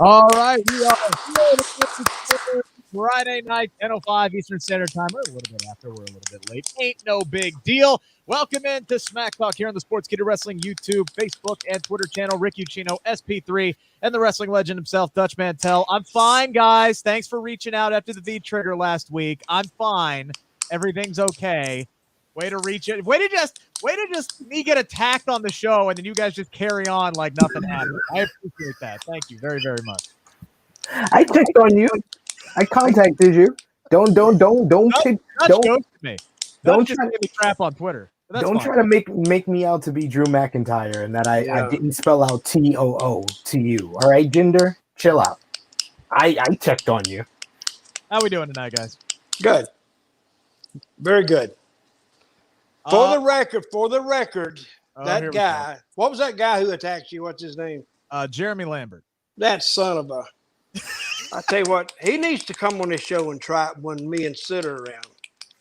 All right, we are here Friday night, 10:05 Eastern Standard Time. We're a little bit after. We're a little bit late. Ain't no big deal. Welcome into Smack Talk here on the Sportskeeda Wrestling YouTube, Facebook, and Twitter channel. Rick Ucchino, SP3, and the wrestling legend himself, Dutch Mantell. I'm fine, guys. Thanks for reaching out after the V-Trigger last week. I'm fine. Everything's okay. Way to reach it. Way to just me get attacked on the show, and then you guys just carry on like nothing happened. I appreciate that. Thank you very, very much. I checked on you. I contacted you. Don't ghosted me. Don't just try give me crap on Twitter. Don't try to make me out to be Drew McIntyre and that I didn't spell out TOO to you. All right, Jinder, chill out. I checked on you. How we doing tonight, guys? Good. Very good. For the record, that guy, what was that guy who attacked you? What's his name? Jeremy Lambert. That son of a, I tell you what, he needs to come on this show and try it when me and Sid are around.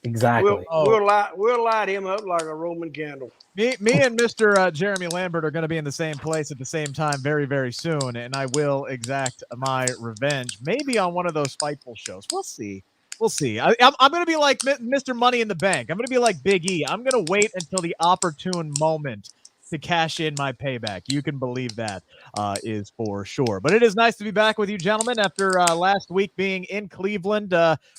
Exactly. We'll light him up like a Roman candle. Me and Mr. Jeremy Lambert are going to be in the same place at the same time very, very soon, and I will exact my revenge, maybe on one of those Fightful shows. We'll see. We'll see. I'm going to be like Mr. Money in the Bank. I'm going to be like Big E. I'm going to wait until the opportune moment to cash in my payback. You can believe that is for sure. But it is nice to be back with you, gentlemen, after last week being in Cleveland.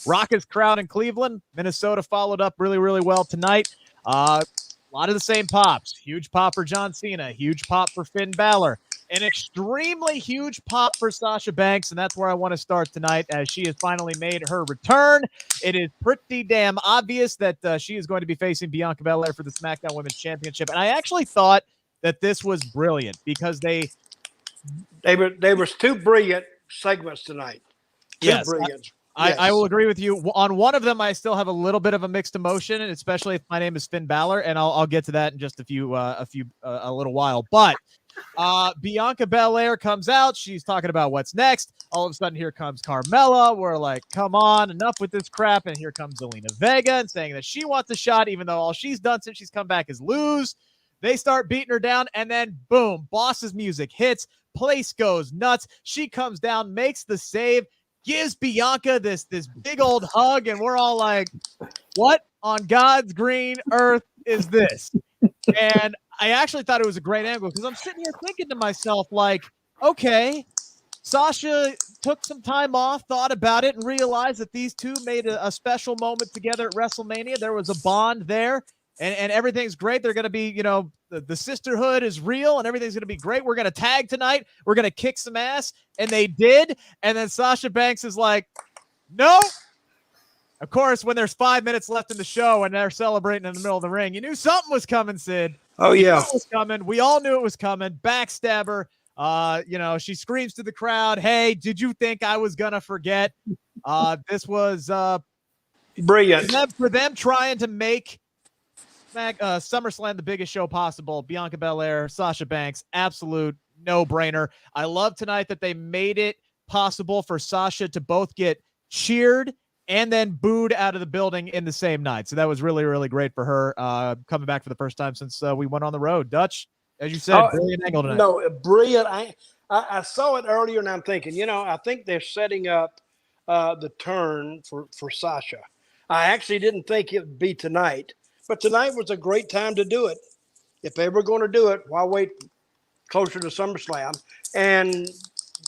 Raucous crowd in Cleveland. Minnesota followed up really, really well tonight. A lot of the same pops. Huge pop for John Cena. Huge pop for Finn Balor. An extremely huge pop for Sasha Banks, and that's where I want to start tonight as she has finally made her return. It is pretty damn obvious that she is going to be facing Bianca Belair for the SmackDown Women's Championship, and I actually thought that this was brilliant because they were two brilliant segments tonight. Yes, I will agree with you. On one of them, I still have a little bit of a mixed emotion, and especially if my name is Finn Balor, and I'll get to that in just a little while. But Bianca Belair comes out. She's talking about what's next. All of a sudden, here comes Carmella. We're like, come on, enough with this crap. And here comes Zelina Vega and saying that she wants a shot, even though all she's done since she's come back is lose. They start beating her down, and then boom, Boss's music hits. Place goes nuts. She comes down, makes the save, gives Bianca this big old hug, and we're all like, what on God's green earth is this? And I actually thought it was a great angle because I'm sitting here thinking to myself, like, okay, Sasha took some time off, thought about it, and realized that these two made a special moment together at WrestleMania. There was a bond there, and everything's great. They're going to be, the sisterhood is real, and everything's going to be great. We're going to tag tonight. We're going to kick some ass, and they did. And then Sasha Banks is like, no. Of course, when there's 5 minutes left in the show and they're celebrating in the middle of the ring, you knew something was coming, Sid. Oh, yeah. It was coming. We all knew it was coming. Backstabber. She screams to the crowd, hey, did you think I was going to forget? This was brilliant. For them trying to make SummerSlam the biggest show possible. Bianca Belair, Sasha Banks, absolute no-brainer. I love tonight that they made it possible for Sasha to both get cheered and then booed out of the building in the same night. So that was really, really great for her coming back for the first time since we went on the road. Dutch, as you said, brilliant angle tonight. No, brilliant. I saw it earlier, and I'm thinking, I think they're setting up the turn for Sasha. I actually didn't think it would be tonight, but tonight was a great time to do it. If they were going to do it, why wait closer to SummerSlam? And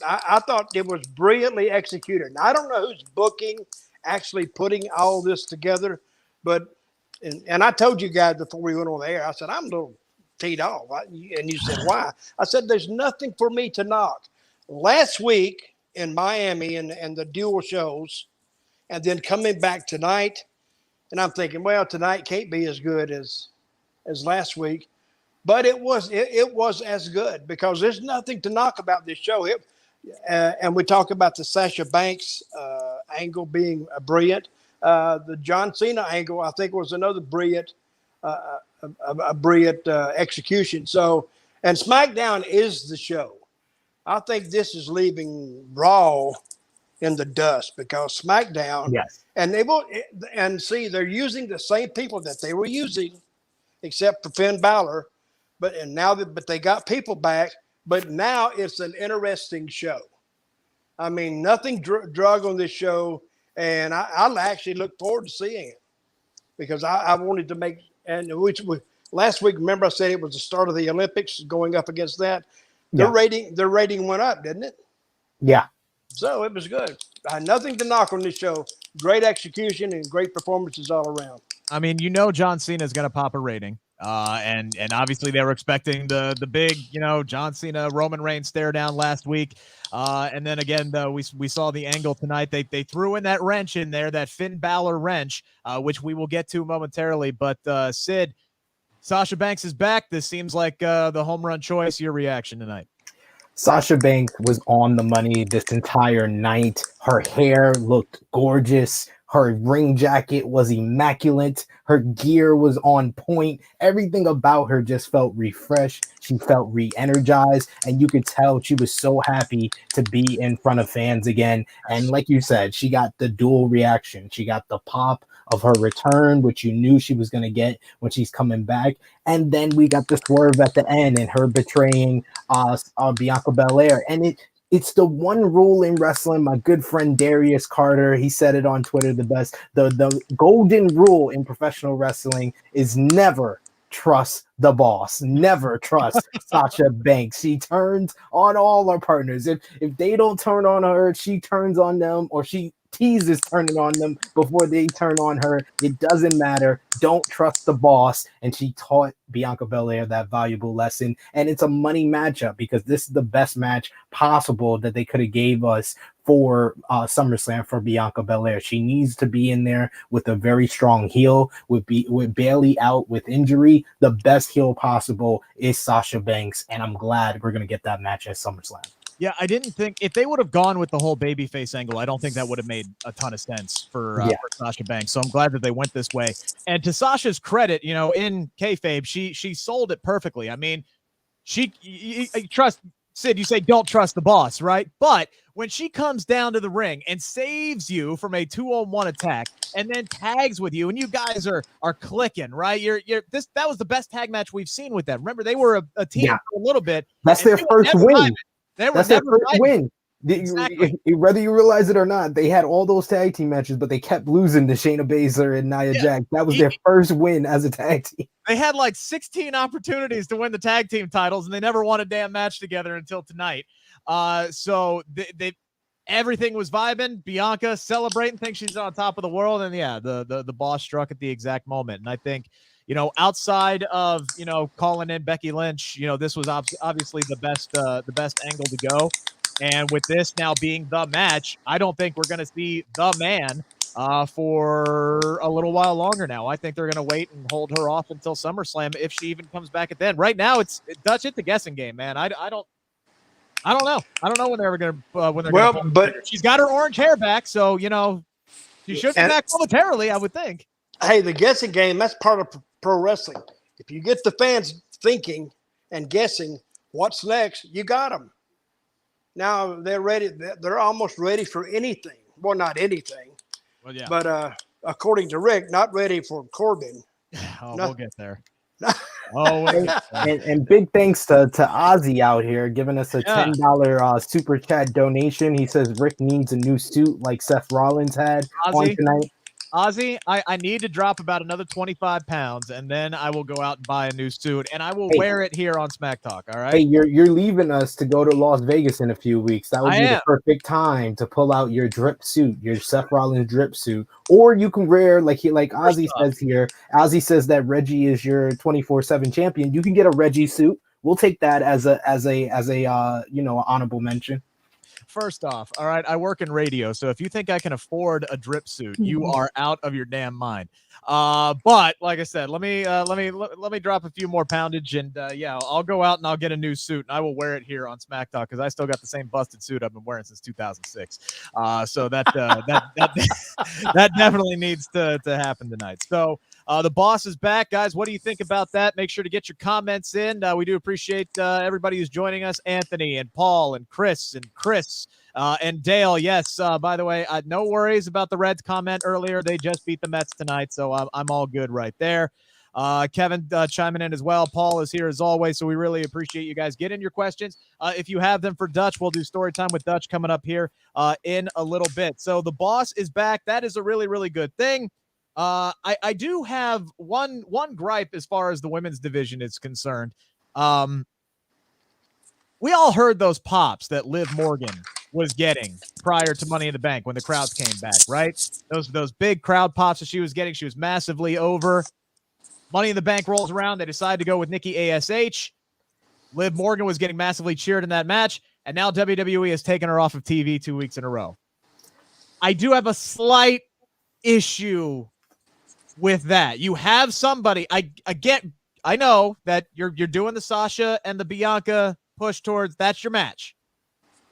I thought it was brilliantly executed. Now, I don't know who's booking, actually putting all this together, but and I told you guys before we went on the air, I said, I'm a little teed off. And you said, why? I said, there's nothing for me to knock. Last week in Miami and the dual shows, and then coming back tonight, and I'm thinking, well, tonight can't be as good as last week, but it was as good because there's nothing to knock about this show. And we talk about the Sasha Banks angle being brilliant. The John Cena angle, I think, was another brilliant execution. So, and SmackDown is the show. I think this is leaving Raw in the dust because SmackDown. Yes. And they're using the same people that they were using, except for Finn Balor, but they got people back. But now it's an interesting show. I mean, nothing drug on this show, and I actually look forward to seeing it because I wanted to make last week. Remember, I said it was the start of the Olympics going up against that. Their rating went up, didn't it? Yeah. So it was good. Nothing to knock on this show. Great execution and great performances all around. I mean, John Cena is going to pop a rating. And obviously they were expecting the big, John Cena, Roman Reigns stare down last week. And then again, we saw the angle tonight. They threw in that wrench in there, that Finn Balor wrench, which we will get to momentarily. But Sid, Sasha Banks is back. This seems like the home run choice. Your reaction tonight? Sasha Banks was on the money this entire night. Her hair looked gorgeous. Her ring jacket was immaculate. Her gear was on point. Everything about her just felt refreshed. She felt re-energized, and you could tell she was so happy to be in front of fans again. And like you said, she got the dual reaction. She got the pop of her return, which you knew she was going to get when she's coming back. And then we got the swerve at the end and her betraying Bianca Belair. And it's the one rule in wrestling. My good friend Darius Carter, he said it on Twitter the best. The golden rule in professional wrestling is never trust the boss. Never trust Sasha Banks. She turns on all our partners. If they don't turn on her, she turns on them, or she teases turning on them before they turn on her. It doesn't matter. Don't trust the boss. And she taught Bianca Belair that valuable lesson. And it's a money matchup because this is the best match possible that they could have gave us for SummerSlam for Bianca Belair. She needs to be in there with a very strong heel. With Bayley out with injury, the best heel possible is Sasha Banks. And I'm glad we're going to get that match at SummerSlam. Yeah, I didn't think if they would have gone with the whole babyface angle, I don't think that would have made a ton of sense for Sasha Banks. So I'm glad that they went this way. And to Sasha's credit, in kayfabe, she sold it perfectly. I mean, you trust Sid. You say don't trust the boss, right? But when she comes down to the ring and saves you from a 2-on-1 attack, and then tags with you, and you guys are clicking, right? That was the best tag match we've seen with them. Remember, they were a team for a little bit. That's their first win. That's their first win. Exactly. Whether you realize it or not, they had all those tag team matches, but they kept losing to Shayna Baszler and Nia Jax. That was their first win as a tag team. They had like 16 opportunities to win the tag team titles, and they never won a damn match together until tonight. So they everything was vibing. Bianca celebrating, thinks she's on top of the world, and the boss struck at the exact moment. And I think, outside of calling in Becky Lynch, this was obviously the best angle to go. And with this now being the match, I don't think we're going to see the man for a little while longer now. I think they're going to wait and hold her off until SummerSlam if she even comes back at then. Right now, it's Dutch. It's a guessing game, man. I don't know. I don't know when they're going to. But she's got her orange hair back, so she should be back momentarily, I would think. Hey, the guessing game, that's part of pro wrestling. If you get the fans thinking and guessing what's next, you got them. Now they're ready. They're almost ready for anything. Well, not anything. Well, yeah. But according to Rick, not ready for Corbin. We'll get there. And big thanks to Ozzy out here giving us a $10 super chat donation. He says Rick needs a new suit like Seth Rollins had on tonight. Ozzy, I need to drop about another 25 pounds, and then I will go out and buy a new suit, and I will wear it here on Smack Talk, all right? Hey, you're leaving us to go to Las Vegas in a few weeks. That would be the perfect time to pull out your drip suit, your Seth Rollins drip suit. Or you can wear, like Ozzy says here, Ozzy says that Reggie is your 24/7 champion. You can get a Reggie suit. We'll take that as a honorable mention. First off, all right, I work in radio, so if you think I can afford a drip suit, you are out of your damn mind. But like I said, let me drop a few more poundage, and I'll go out and I'll get a new suit, and I will wear it here on Smack Talk because I still got the same busted suit I've been wearing since 2006. So that that definitely needs to happen tonight. So. The boss is back, guys. What do you think about that? Make sure to get your comments in. We do appreciate everybody who's joining us. Anthony and Paul and Chris and Dale. Yes, by the way, no worries about the Reds comment earlier. They just beat the Mets tonight, so I'm all good right there. Kevin chiming in as well. Paul is here as always, so we really appreciate you guys getting your questions. If you have them for Dutch, we'll do story time with Dutch coming up here in a little bit. So the boss is back. That is a really, really good thing. I do have one gripe as far as the women's division is concerned. We all heard those pops that Liv Morgan was getting prior to Money in the Bank when the crowds came back, right? Those big crowd pops that she was getting. She was massively over. Money in the Bank rolls around. They decide to go with Nikki ASH. Liv Morgan was getting massively cheered in that match, and now WWE has taken her off of TV 2 weeks in a row. I do have a slight issue with that. You have somebody. I know that you're doing the Sasha and the Bianca push towards that's your match.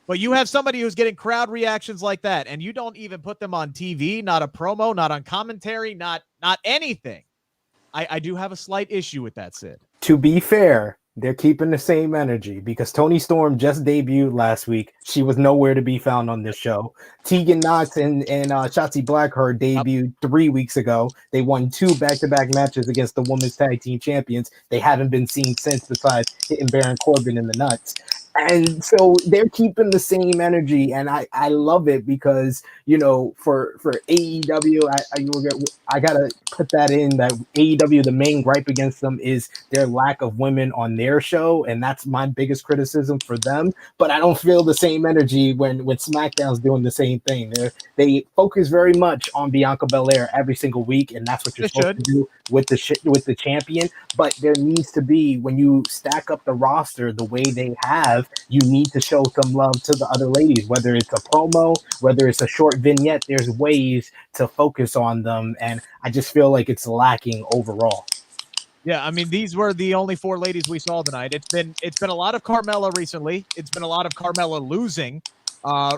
But you have somebody who's getting crowd reactions like that, and you don't even put them on TV, not a promo, not on commentary, not anything. I do have a slight issue with that, Sid. To be fair, they're keeping the same energy because Toni Storm just debuted last week. She was nowhere to be found on this show. Tegan Knox and Shotzi Blackheart debuted 3 weeks ago. They won 2 back-to-back matches against the Women's Tag Team Champions. They haven't been seen since, besides hitting Baron Corbin in the nuts. And so they're keeping the same energy, and I love it because, you know, for AEW, I gotta put that in that AEW, the main gripe against them is their lack of women on their show, and that's my biggest criticism for them. But I don't feel the same energy when SmackDown's doing the same thing. They focus very much on Bianca Belair every single week, and that's what you're supposed to do with the champion. But there needs to be, when you stack up the roster the way they have, you need to show some love to the other ladies, whether it's a promo, whether it's a short vignette. There's ways to focus on them, and I just feel like it's lacking overall. Yeah, I mean, these were the only 4 ladies we saw tonight. It's been a lot of Carmella recently. It's been a lot of Carmella losing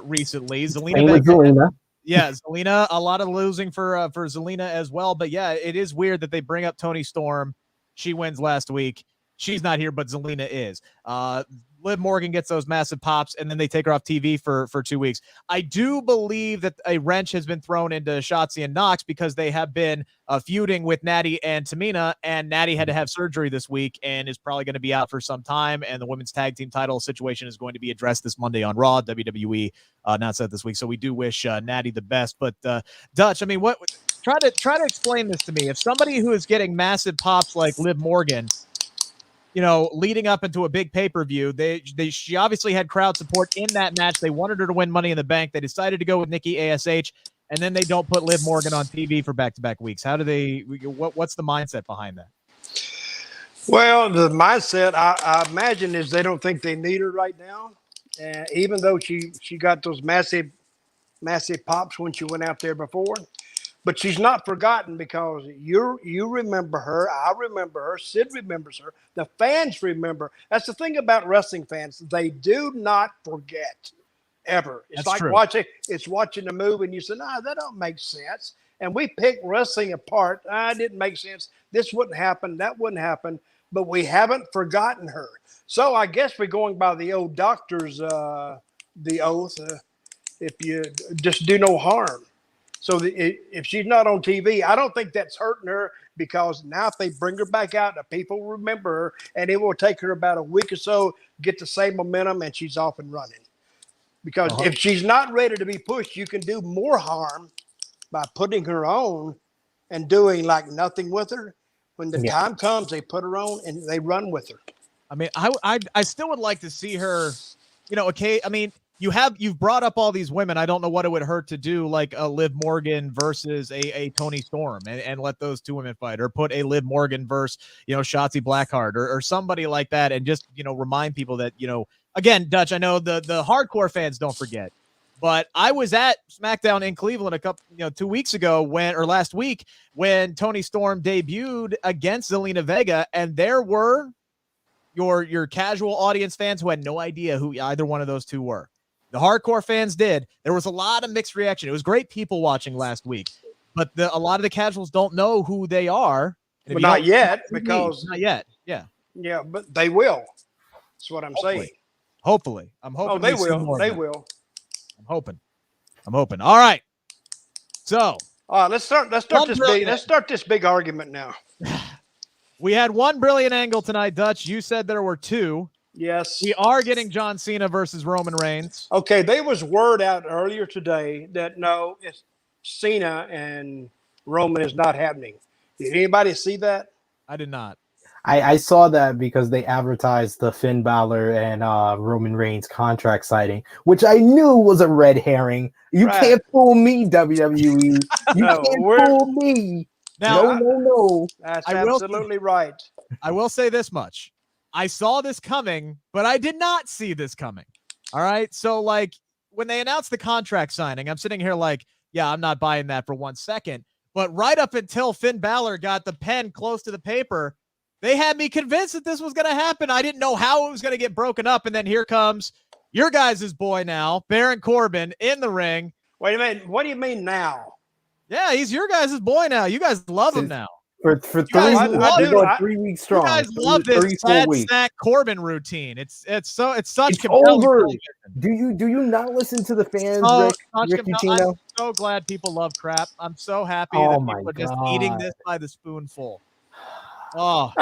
recently. Zelina, yeah, Zelina, a lot of losing for Zelina as well. But yeah, it is weird that they bring up Toni Storm. She wins last week. She's not here, but Zelina is. Liv Morgan gets those massive pops, and then they take her off TV for 2 weeks. I do believe that a wrench has been thrown into Shotzi and Knox because they have been feuding with Natty and Tamina, and Natty had to have surgery this week and is probably going to be out for some time, and the women's tag team title situation is going to be addressed this Monday on Raw. WWE not set this week, so we do wish Natty the best. But Dutch, I mean, try to explain this to me. If somebody who is getting massive pops like Liv Morgan, you know, leading up into a big pay-per-view, she obviously had crowd support in that match. They wanted her to win Money in the Bank. They decided to go with Nikki ASH, and then they don't put Liv Morgan on TV for back-to-back weeks. How do what's the mindset behind that? Well, the mindset, I imagine, is they don't think they need her right now. And even though she got those massive pops when she went out there before, but she's not forgotten because you remember her. I remember her. Sid remembers her. The fans remember. That's the thing about wrestling fans. They do not forget ever. It's like watching a movie and you say, nah, that don't make sense. And we pick wrestling apart. It didn't make sense. This wouldn't happen. That wouldn't happen. But we haven't forgotten her. So I guess we're going by the old doctor's the oath. If you just do no harm. So if she's not on TV, I don't think that's hurting her because now if they bring her back out, the people remember her, and it will take her about a week or so, get the same momentum, and she's off and running. Because if she's not ready to be pushed, you can do more harm by putting her on and doing like nothing with her. When the time comes, they put her on and they run with her. I mean, I still would like to see her, you know, I mean, you've brought up all these women. I don't know what it would hurt to do like a Liv Morgan versus a Toni Storm and let those 2 women fight, or put a Liv Morgan versus, you know, Shotzi Blackheart or somebody like that. And just, you know, remind people that, you know, again, Dutch, I know the hardcore fans don't forget, but I was at SmackDown in Cleveland 2 weeks ago last week when Toni Storm debuted against Zelina Vega. And there were your casual audience fans who had no idea who either one of those 2 were. The hardcore fans did. There was a lot of mixed reaction. It was great people watching last week, but a lot of the casuals don't know who they are. But not yet, because not yet. Yeah. Yeah, but they will. That's what I'm saying. Hopefully. I'm hoping. Oh, they will. They will. I'm hoping. All right. So let's start this big argument now. We had one brilliant angle tonight, Dutch. You said there were two. Yes. We are getting John Cena versus Roman Reigns. Okay, there was word out earlier today that no, it's Cena and Roman is not happening. Did anybody see that? I did not. I saw that because they advertised the Finn Balor and Roman Reigns contract signing, which I knew was a red herring. You can't fool me, WWE. You can't fool me. Now, no. That's absolutely right. I will say this much. I saw this coming, but I did not see this coming. All right. So, like, when they announced the contract signing, I'm sitting here like, yeah, I'm not buying that for 1 second. But right up until Finn Balor got the pen close to the paper, they had me convinced that this was going to happen. I didn't know how it was going to get broken up. And then here comes your guys' boy now, Baron Corbin, in the ring. Wait a minute. What do you mean now? Yeah, he's your guys' boy now. You guys love him now. For 3 weeks, 3 weeks strong. You guys love this sad sack Corbin routine. It's such over. Do you not listen to the fans, Rick Ucchino? I'm so glad people love crap. I'm so happy that people are just eating this by the spoonful. Oh,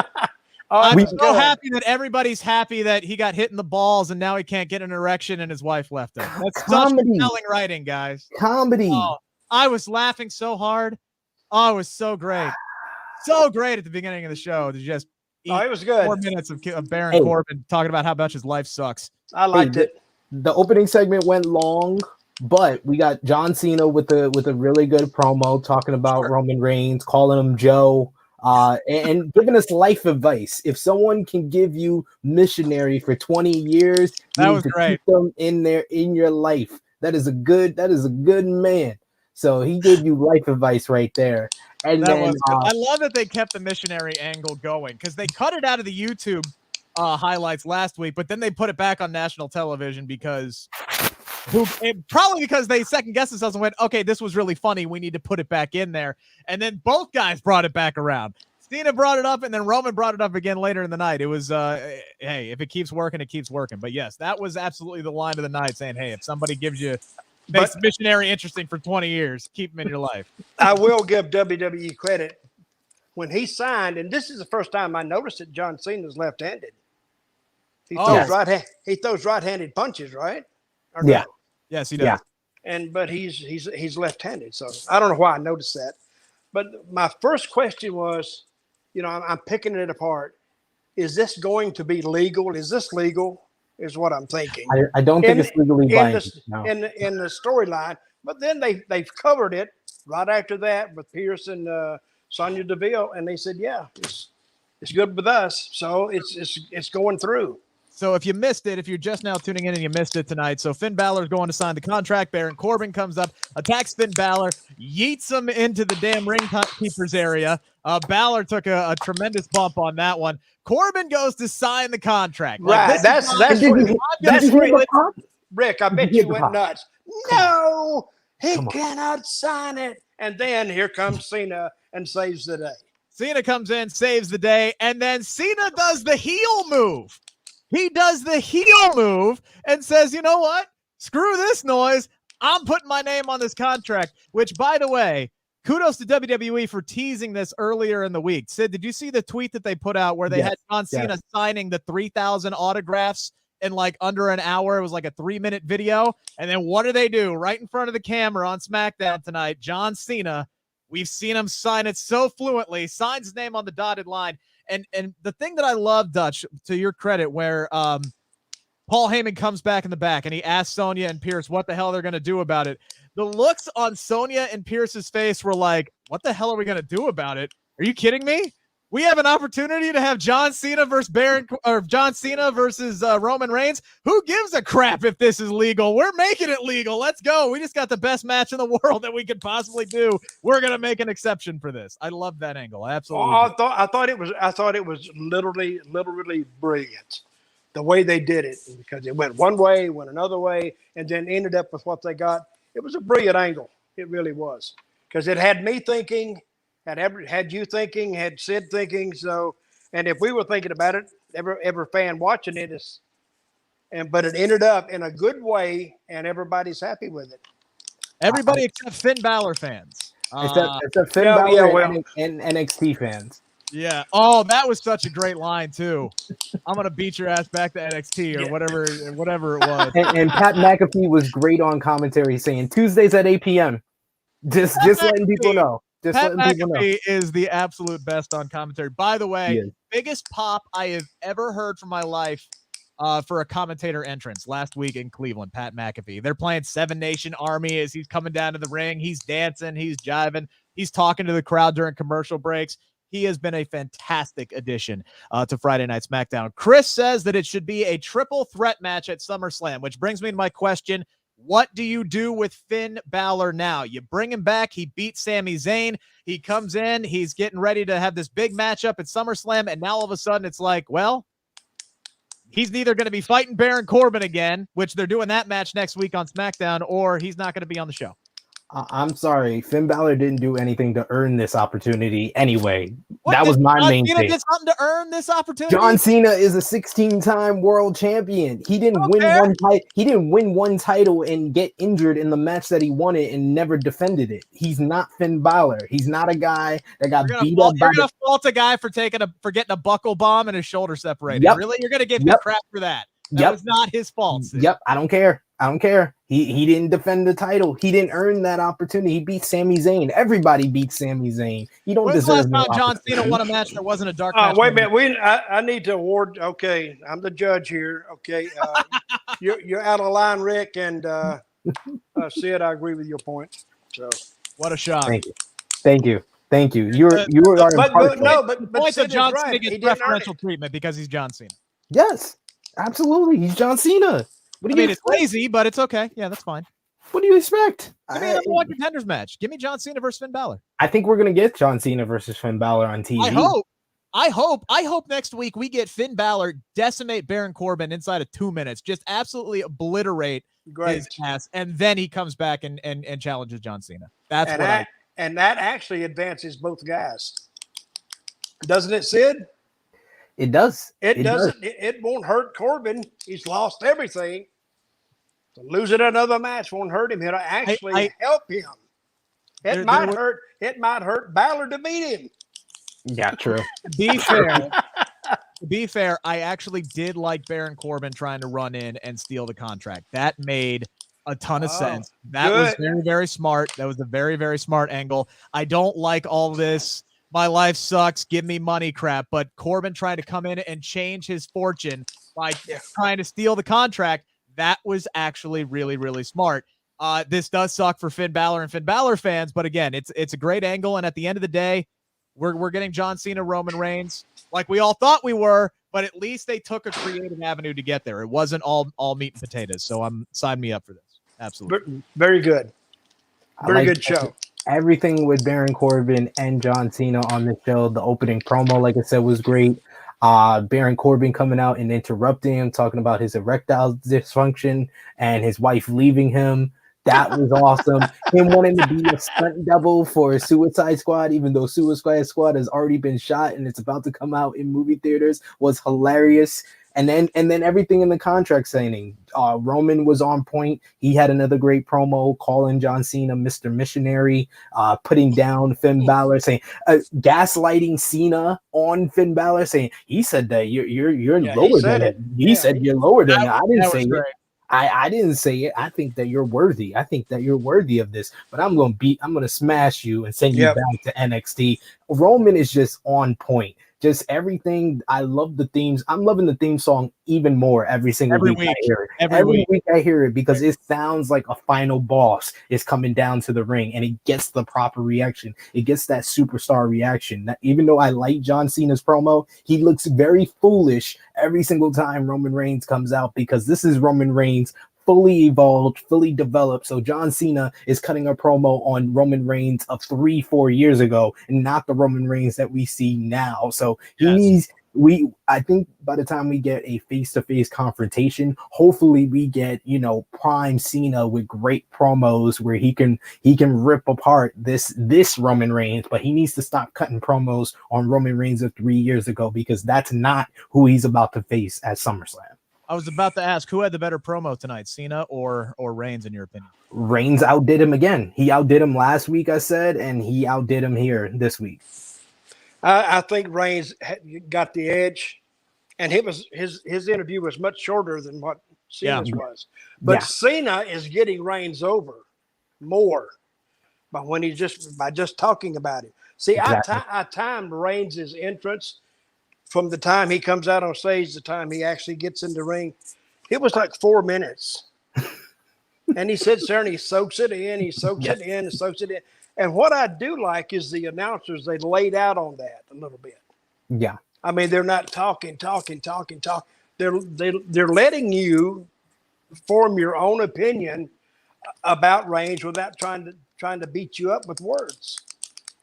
I'm so happy that everybody's happy that he got hit in the balls and now he can't get an erection and his wife left him. That's such compelling writing, guys. Comedy. Oh, I was laughing so hard. Oh, it was so great. So great at the beginning of the show to just eat it was good. 4 minutes of Baron Corbin talking about how much his life sucks. I liked it. The opening segment went long, but we got John Cena with a really good promo talking about Roman Reigns, calling him Joe, and giving us life advice. If someone can give you missionary for 20 years, that was great. Keep them in your life. That is a good man. So he gave you life advice right there. And then, I love that they kept the missionary angle going because they cut it out of the YouTube highlights last week, but then they put it back on national television probably because they second guessed themselves and went, okay, this was really funny. We need to put it back in there. And then both guys brought it back around. Cena brought it up and then Roman brought it up again later in the night. It was, hey, if it keeps working, it keeps working. But yes, that was absolutely the line of the night saying, hey, if somebody makes missionary interesting for 20 years, keep him in your life. I will give WWE credit when he signed, and this is the first time I noticed that John Cena's left-handed. He throws right-handed punches, right? Or yeah. No? Yes, he does. Yeah. But he's left-handed, so I don't know why I noticed that. But my first question was, I'm picking it apart. Is this going to be legal? Is this legal? Is what I'm thinking. I don't think it's legally binding. In the storyline, but then they've covered it right after that with Pierce and Sonya Deville, and they said, yeah, it's good with us, so it's going through. So if you missed it, if you're just now tuning in and you missed it tonight, so Finn Balor's going to sign the contract. Baron Corbin comes up, attacks Finn Balor, yeets him into the damn ring keeper's area. Balor took a tremendous bump on that one. Corbin goes to sign the contract. Right. That's Rick, I bet you went nuts. No, he cannot sign it. And then here comes Cena and saves the day. Cena comes in, saves the day, and then Cena does the heel move. He does the heel move and says, you know what? Screw this noise. I'm putting my name on this contract, which, by the way, kudos to WWE for teasing this earlier in the week. Sid, did you see the tweet that they put out where they had John Cena signing the 3,000 autographs in like under an hour? It was like a 3-minute video. And then what do they do? Right in front of the camera on SmackDown tonight, John Cena, we've seen him sign it so fluently, signs his name on the dotted line. And the thing that I love, Dutch, to your credit, where Paul Heyman comes back in the back and he asks Sonya and Pierce what the hell they're going to do about it. The looks on Sonya and Pierce's face were like, what the hell are we going to do about it? Are you kidding me? We have an opportunity to have John Cena versus Roman Reigns. Who gives a crap if this is legal? We're making it legal. Let's go. We just got the best match in the world that we could possibly do. We're going to make an exception for this. I love that angle. I absolutely. I thought it was literally brilliant the way they did it, because it went one way, went another way, and then ended up with what they got. It was a brilliant angle. It really was, because it had me thinking. Had you thinking, had Sid thinking, so, and if we were thinking about it, every fan watching it is, but it ended up in a good way, and everybody's happy with it. Everybody except Finn Balor fans. Except Finn Balor and NXT fans. Yeah. Oh, that was such a great line too. I'm gonna beat your ass back to NXT or whatever it was. And Pat McAfee was great on commentary, saying Tuesdays at 8 p.m. Just letting people know. Pat McAfee is the absolute best on commentary. By the way, biggest pop I have ever heard from my life for a commentator entrance last week in Cleveland, Pat McAfee. They're playing Seven Nation Army as he's coming down to the ring. He's dancing, he's jiving, he's talking to the crowd during commercial breaks. He has been a fantastic addition to Friday Night SmackDown. Chris says that it should be a triple threat match at SummerSlam, which brings me to my question. What do you do with Finn Balor now? You bring him back. He beat Sami Zayn. He comes in. He's getting ready to have this big matchup at SummerSlam. And now all of a sudden it's like, well, he's neither going to be fighting Baron Corbin again, which they're doing that match next week on SmackDown, or he's not going to be on the show. I'm sorry. Finn Balor didn't do anything to earn this opportunity anyway. That was my main thing. Did something to earn this opportunity? John Cena is a 16-time world champion. He didn't win one title and get injured in the match that he won it and never defended it. He's not Finn Balor. He's not a guy that got beat up. You're gonna fault a guy for getting a buckle bomb and his shoulder separated. Yep. Really? You're gonna give him crap for that? That was not his fault. Sid. Yep. I don't care. He didn't defend the title. He didn't earn that opportunity. He beat Sami Zayn. Everybody beats Sami Zayn. You don't deserve the last time John Cena won a match that wasn't a dark match? Wait a minute. I need to award. Okay, I'm the judge here. Okay, you're out of line, Rick, and Sid. I agree with your point. So what a shock! Thank you. You are but point Sid of John right. Cena gets preferential treatment because he's John Cena. Yes, absolutely. He's John Cena. It's lazy, but it's okay. Yeah, that's fine. What do you expect? Give me a number one contenders match. Give me John Cena versus Finn Balor. I think we're gonna get John Cena versus Finn Balor on TV. I hope next week we get Finn Balor decimate Baron Corbin inside of 2 minutes, just absolutely obliterate his ass, and then he comes back and challenges John Cena. And that actually advances both guys, doesn't it, Sid? It does. It won't hurt Corbin. He's lost everything. So losing another match won't hurt him. It'll actually help him. It might hurt Balor to beat him. Yeah, true. To be fair, I actually did like Baron Corbin trying to run in and steal the contract. That made a ton of sense. That was very, very smart. That was a very, very smart angle. I don't like all this. My life sucks. Give me money crap. But Corbin trying to come in and change his fortune by trying to steal the contract. That was actually really, really smart. This does suck for Finn Balor and Finn Balor fans. But again, it's a great angle. And at the end of the day, we're getting John Cena, Roman Reigns like we all thought we were. But at least they took a creative avenue to get there. It wasn't all meat and potatoes. So sign me up for this. Absolutely. Very good. Very good show. Everything with Baron Corbin and John Cena on the show. The opening promo, like I said, was great. Baron Corbin coming out and interrupting him, talking about his erectile dysfunction and his wife leaving him. That was awesome. Him wanting to be a stunt double for Suicide Squad, even though Suicide Squad has already been shot and it's about to come out in movie theaters, was hilarious. And then everything in the contract signing. Roman was on point. He had another great promo calling John Cena Mr. Missionary, putting down Finn Balor, saying gaslighting Cena on Finn Balor, saying he said that you're lower than it. He said you're lower than it. I didn't say it. I didn't say it. I think that you're worthy. I think that you're worthy of this. But I'm gonna smash you and send you back to NXT. Roman is just on point. Just everything. I love the themes. I'm loving the theme song even more every single week. I hear it. Every week I hear it because it sounds like a final boss is coming down to the ring and it gets the proper reaction. It gets that superstar reaction. That even though I like John Cena's promo, he looks very foolish every single time Roman Reigns comes out because this is Roman Reigns fully evolved, fully developed. So John Cena is cutting a promo on Roman Reigns of 3-4 years ago and not the Roman Reigns that we see now. So I think by the time we get a face-to-face confrontation, hopefully we get, prime Cena with great promos where he can rip apart this Roman Reigns, but he needs to stop cutting promos on Roman Reigns of 3 years ago because that's not who he's about to face at SummerSlam. I was about to ask who had the better promo tonight, Cena or Reigns, in your opinion? Reigns outdid him again. He outdid him last week, I said, and he outdid him here this week. I think Reigns got the edge, and his interview was much shorter than what Cena's was. But Cena is getting Reigns over more by just talking about it. See, exactly. I timed Reigns' entrance from the time he comes out on stage to the time he actually gets in the ring. It was like 4 minutes. And he sits there and he soaks it in, he soaks it in, and soaks it in. And what I do like is the announcers, they laid out on that a little bit. Yeah. I mean, they're not talking. They're letting you form your own opinion about Reigns without trying to beat you up with words.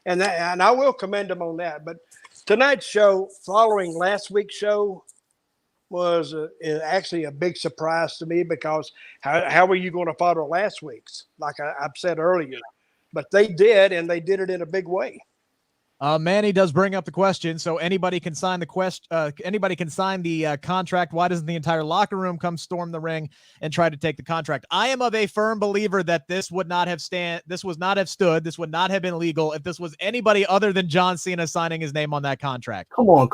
And I will commend them on that. But tonight's show, following last week's show, was actually a big surprise to me, because how were you going to follow last week's? Like I've said earlier, but they did, and they did it in a big way. Manny does bring up the question. So anybody can sign the contract. Why doesn't the entire locker room come storm the ring and try to take the contract? I am of a firm believer that this would not have stood. This would not have been legal if this was anybody other than John Cena signing his name on that contract. Come on.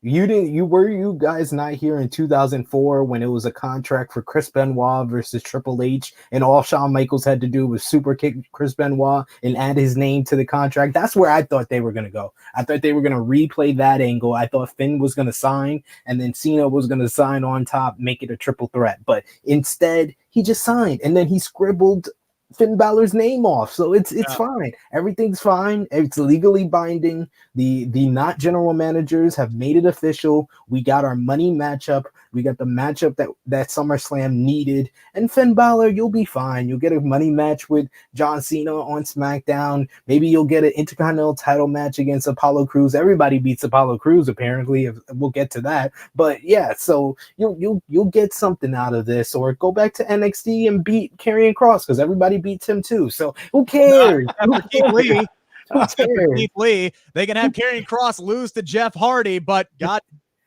Were you guys not here in 2004 when it was a contract for Chris Benoit versus Triple H, and all Shawn Michaels had to do was super kick Chris Benoit and add his name to the contract? That's where I thought they were going to go. I thought they were going to replay that angle. I thought Finn was going to sign, and then Cena was going to sign on top, make it a triple threat. But instead, he just signed, and then he scribbled Finn Balor's name off. So it's fine. Everything's fine. It's legally binding. The not general managers have made it official. We got our money matchup. We got the matchup that SummerSlam needed. And Finn Balor, you'll be fine. You'll get a money match with John Cena on SmackDown. Maybe you'll get an Intercontinental title match against Apollo Crews. Everybody beats Apollo Crews, apparently. We'll get to that. But yeah, so you'll get something out of this, or go back to NXT and beat Karrion Kross, because everybody beats him too. So who cares? Keith Lee, they can have Karrion Kross lose to Jeff Hardy, but God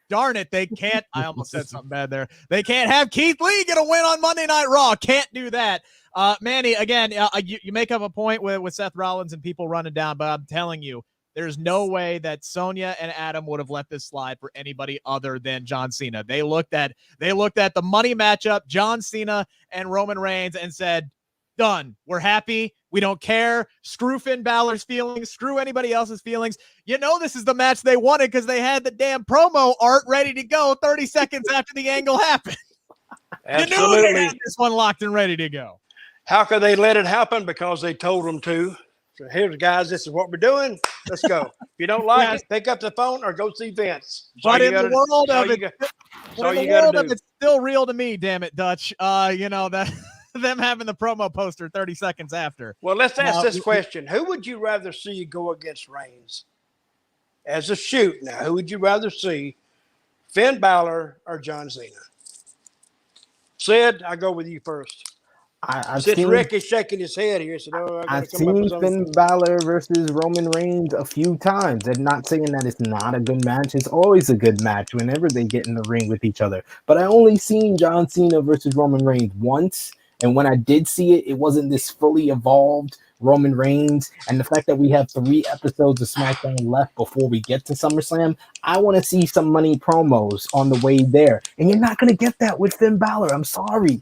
darn it, they can't. I almost said something bad there. They can't have Keith Lee get a win on Monday Night Raw. Can't do that. Manny, again, you make up a point with Seth Rollins and people running down, but I'm telling you, there's no way that Sonya and Adam would have let this slide for anybody other than John Cena. They looked at the money matchup, John Cena and Roman Reigns, and said, done. We're happy. We don't care. Screw Finn Balor's feelings. Screw anybody else's feelings. You know this is the match they wanted because they had the damn promo art ready to go 30 seconds after the angle happened. Absolutely. You knew they had this one locked and ready to go. How could they let it happen? Because they told them to. So here's, guys, this is what we're doing. Let's go. If you don't like it, pick up the phone or go see Vince. But in the world of it, it's still real to me, damn it, Dutch. That them having the promo poster 30 seconds after. Well, let's ask this question. Who would you rather see go against Reigns? As a shoot now, who would you rather see, Finn Balor or John Cena? Sid, I go with you first. Rick is shaking his head here. So I've seen Finn Balor versus Roman Reigns a few times. I'm not saying that it's not a good match. It's always a good match whenever they get in the ring with each other. But I only seen John Cena versus Roman Reigns once. And when I did see it, it wasn't this fully evolved Roman Reigns. And the fact that we have 3 episodes of SmackDown left before we get to SummerSlam, I want to see some money promos on the way there. And you're not going to get that with Finn Balor. I'm sorry.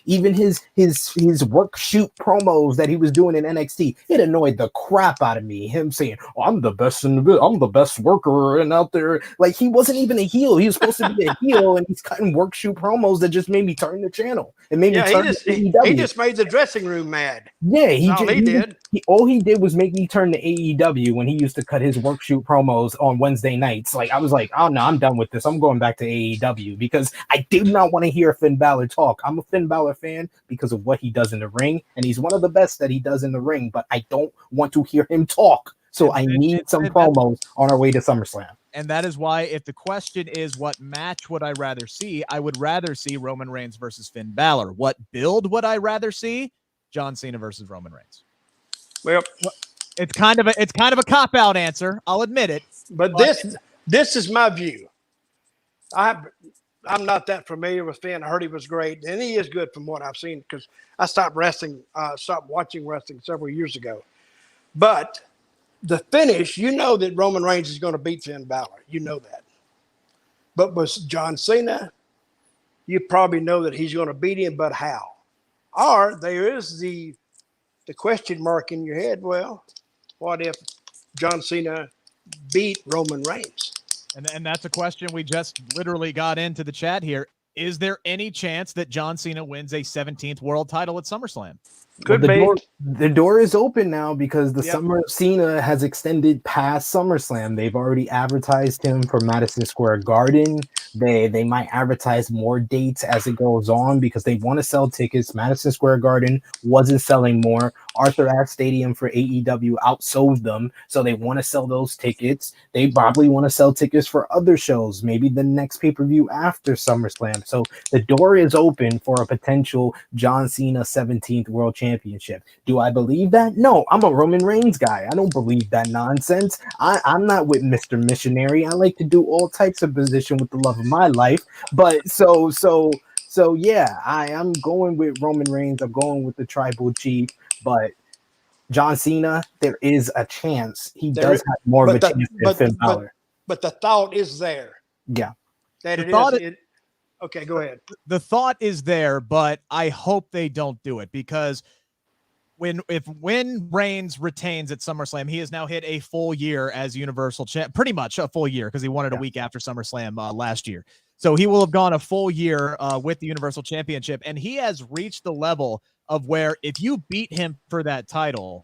Even his work shoot promos that he was doing in NXT, it annoyed the crap out of me. Him saying, oh, I'm the best worker and out there. Like, he wasn't even a heel. He was supposed to be a heel, and he's cutting work shoot promos that just made me turn the channel. It made me turn he just made the dressing room mad. Yeah, all he did was make me turn to AEW when he used to cut his work shoot promos on Wednesday nights. Like, I was like, oh no, I'm done with this. I'm going back to AEW because I did not want to hear Finn Balor talk. I'm a Finn Balor fan because of what he does in the ring, and he's one of the best that he does in the ring, but I don't want to hear him talk. So I need some promos on our way to SummerSlam. And that is why, if the question is what match would I rather see, I would rather see Roman Reigns versus Finn Balor. What build would I rather see? John Cena versus Roman Reigns. Well, it's kind of a cop-out answer. I'll admit it. But this is my view. I'm not that familiar with Finn. I heard he was great, and he is good from what I've seen because I stopped watching wrestling several years ago. But the finish, you know that Roman Reigns is going to beat Finn Balor. You know that. But with John Cena, you probably know that he's going to beat him, but how? Or there is the question mark in your head. Well, what if John Cena beat Roman Reigns? And that's a question we just literally got into the chat here. Is there any chance that John Cena wins a 17th world title at SummerSlam? Could be. The door is open now because the Summer of Cena has extended past SummerSlam. They've already advertised him for Madison Square Garden. They might advertise more dates as it goes on because they want to sell tickets. Madison Square Garden wasn't selling more. Arthur Ashe Stadium for AEW outsold them, so they want to sell those tickets. They probably want to sell tickets for other shows, maybe the next pay-per-view after SummerSlam. So the door is open for a potential John Cena 17th World Championship. Do I believe that? No, I'm a Roman Reigns guy. I don't believe that nonsense. I'm not with Mr. Missionary. I like to do all types of position with the love of my life. But so yeah, I am going with Roman Reigns. I'm going with the tribal chief. But John Cena, there is a chance he does have more of a chance than Finn Balor. But the thought is there. Yeah. That it is. Okay, go ahead. The thought is there, but I hope they don't do it because when Reigns retains at SummerSlam, he has now hit a full year as Universal Champ, pretty much a full year because he won it a week after SummerSlam last year. So he will have gone a full year with the Universal Championship, and he has reached the level of where if you beat him for that title,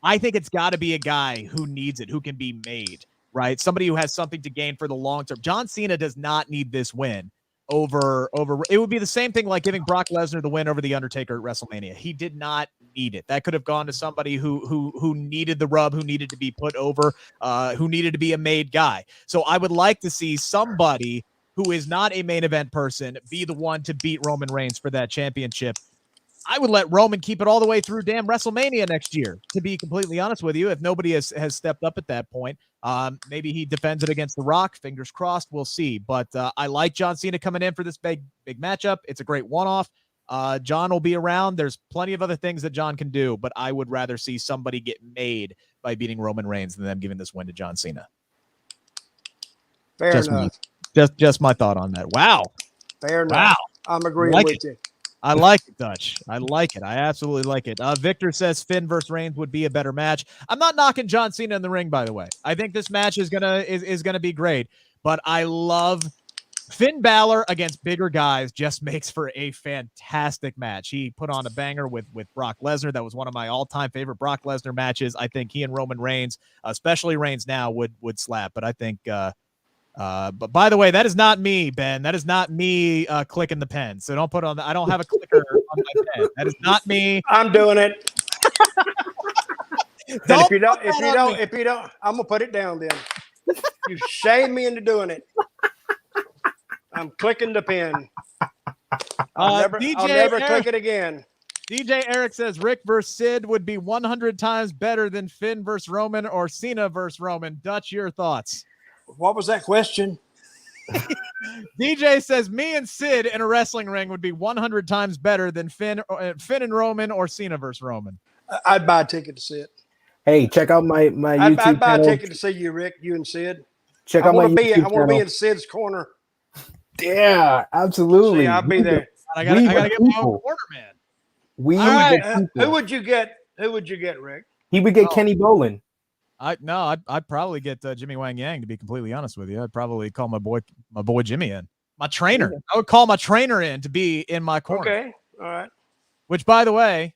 I think it's got to be a guy who needs it, who can be made, right? Somebody who has something to gain for the long term. John Cena does not need this win over. It would be the same thing like giving Brock Lesnar the win over the Undertaker at WrestleMania. He did not need it. That could have gone to somebody who needed the rub, who needed to be put over, who needed to be a made guy. So I would like to see somebody who is not a main event person be the one to beat Roman Reigns for that championship. I would let Roman keep it all the way through damn WrestleMania next year, to be completely honest with you. If nobody has stepped up at that point, maybe he defends it against The Rock. Fingers crossed. We'll see. But I like John Cena coming in for this big matchup. It's a great one-off. John will be around. There's plenty of other things that John can do, but I would rather see somebody get made by beating Roman Reigns than them giving this win to John Cena. Fair enough. Just my thought on that. Wow. Fair enough. Wow. I'm agreeing with you. I like it, Dutch. I like it. I absolutely like it. Victor says Finn versus Reigns would be a better match. I'm not knocking John Cena in the ring, by the way. I think this match is gonna be great. But I love Finn Balor against bigger guys. Just makes for a fantastic match. He put on a banger with Brock Lesnar. That was one of my all-time favorite Brock Lesnar matches. I think he and Roman Reigns, especially Reigns now, would slap. But I think. But by the way, that is not me, Ben. That is not me clicking the pen. So don't put on. I don't have a clicker on my pen. That is not me. I'm doing it. If you don't, I'm gonna put it down. Then you shame me into doing it. I'm clicking the pen. I'll never click it again. DJ Eric says Rick versus Sid would be 100 times better than Finn versus Roman or Cena versus Roman. Dutch, your thoughts? What was that question? DJ says me and Sid in a wrestling ring would be 100 times better than Finn and Roman or Cena versus Roman. I'd buy a ticket to Sid. Hey, check out my YouTube channel. I'd buy a ticket to see you, Rick. You and Sid. Check out my YouTube channel. I want to be in Sid's corner. Yeah, absolutely. See, I'll be there. I gotta get my own corner, man. Who would you get? Who would you get, Rick? He would get Kenny Bolin. I'd probably get Jimmy Wang Yang, to be completely honest with you. I'd probably call my boy Jimmy in. My trainer. I would call my trainer in to be in my corner. Okay. All right. Which, by the way,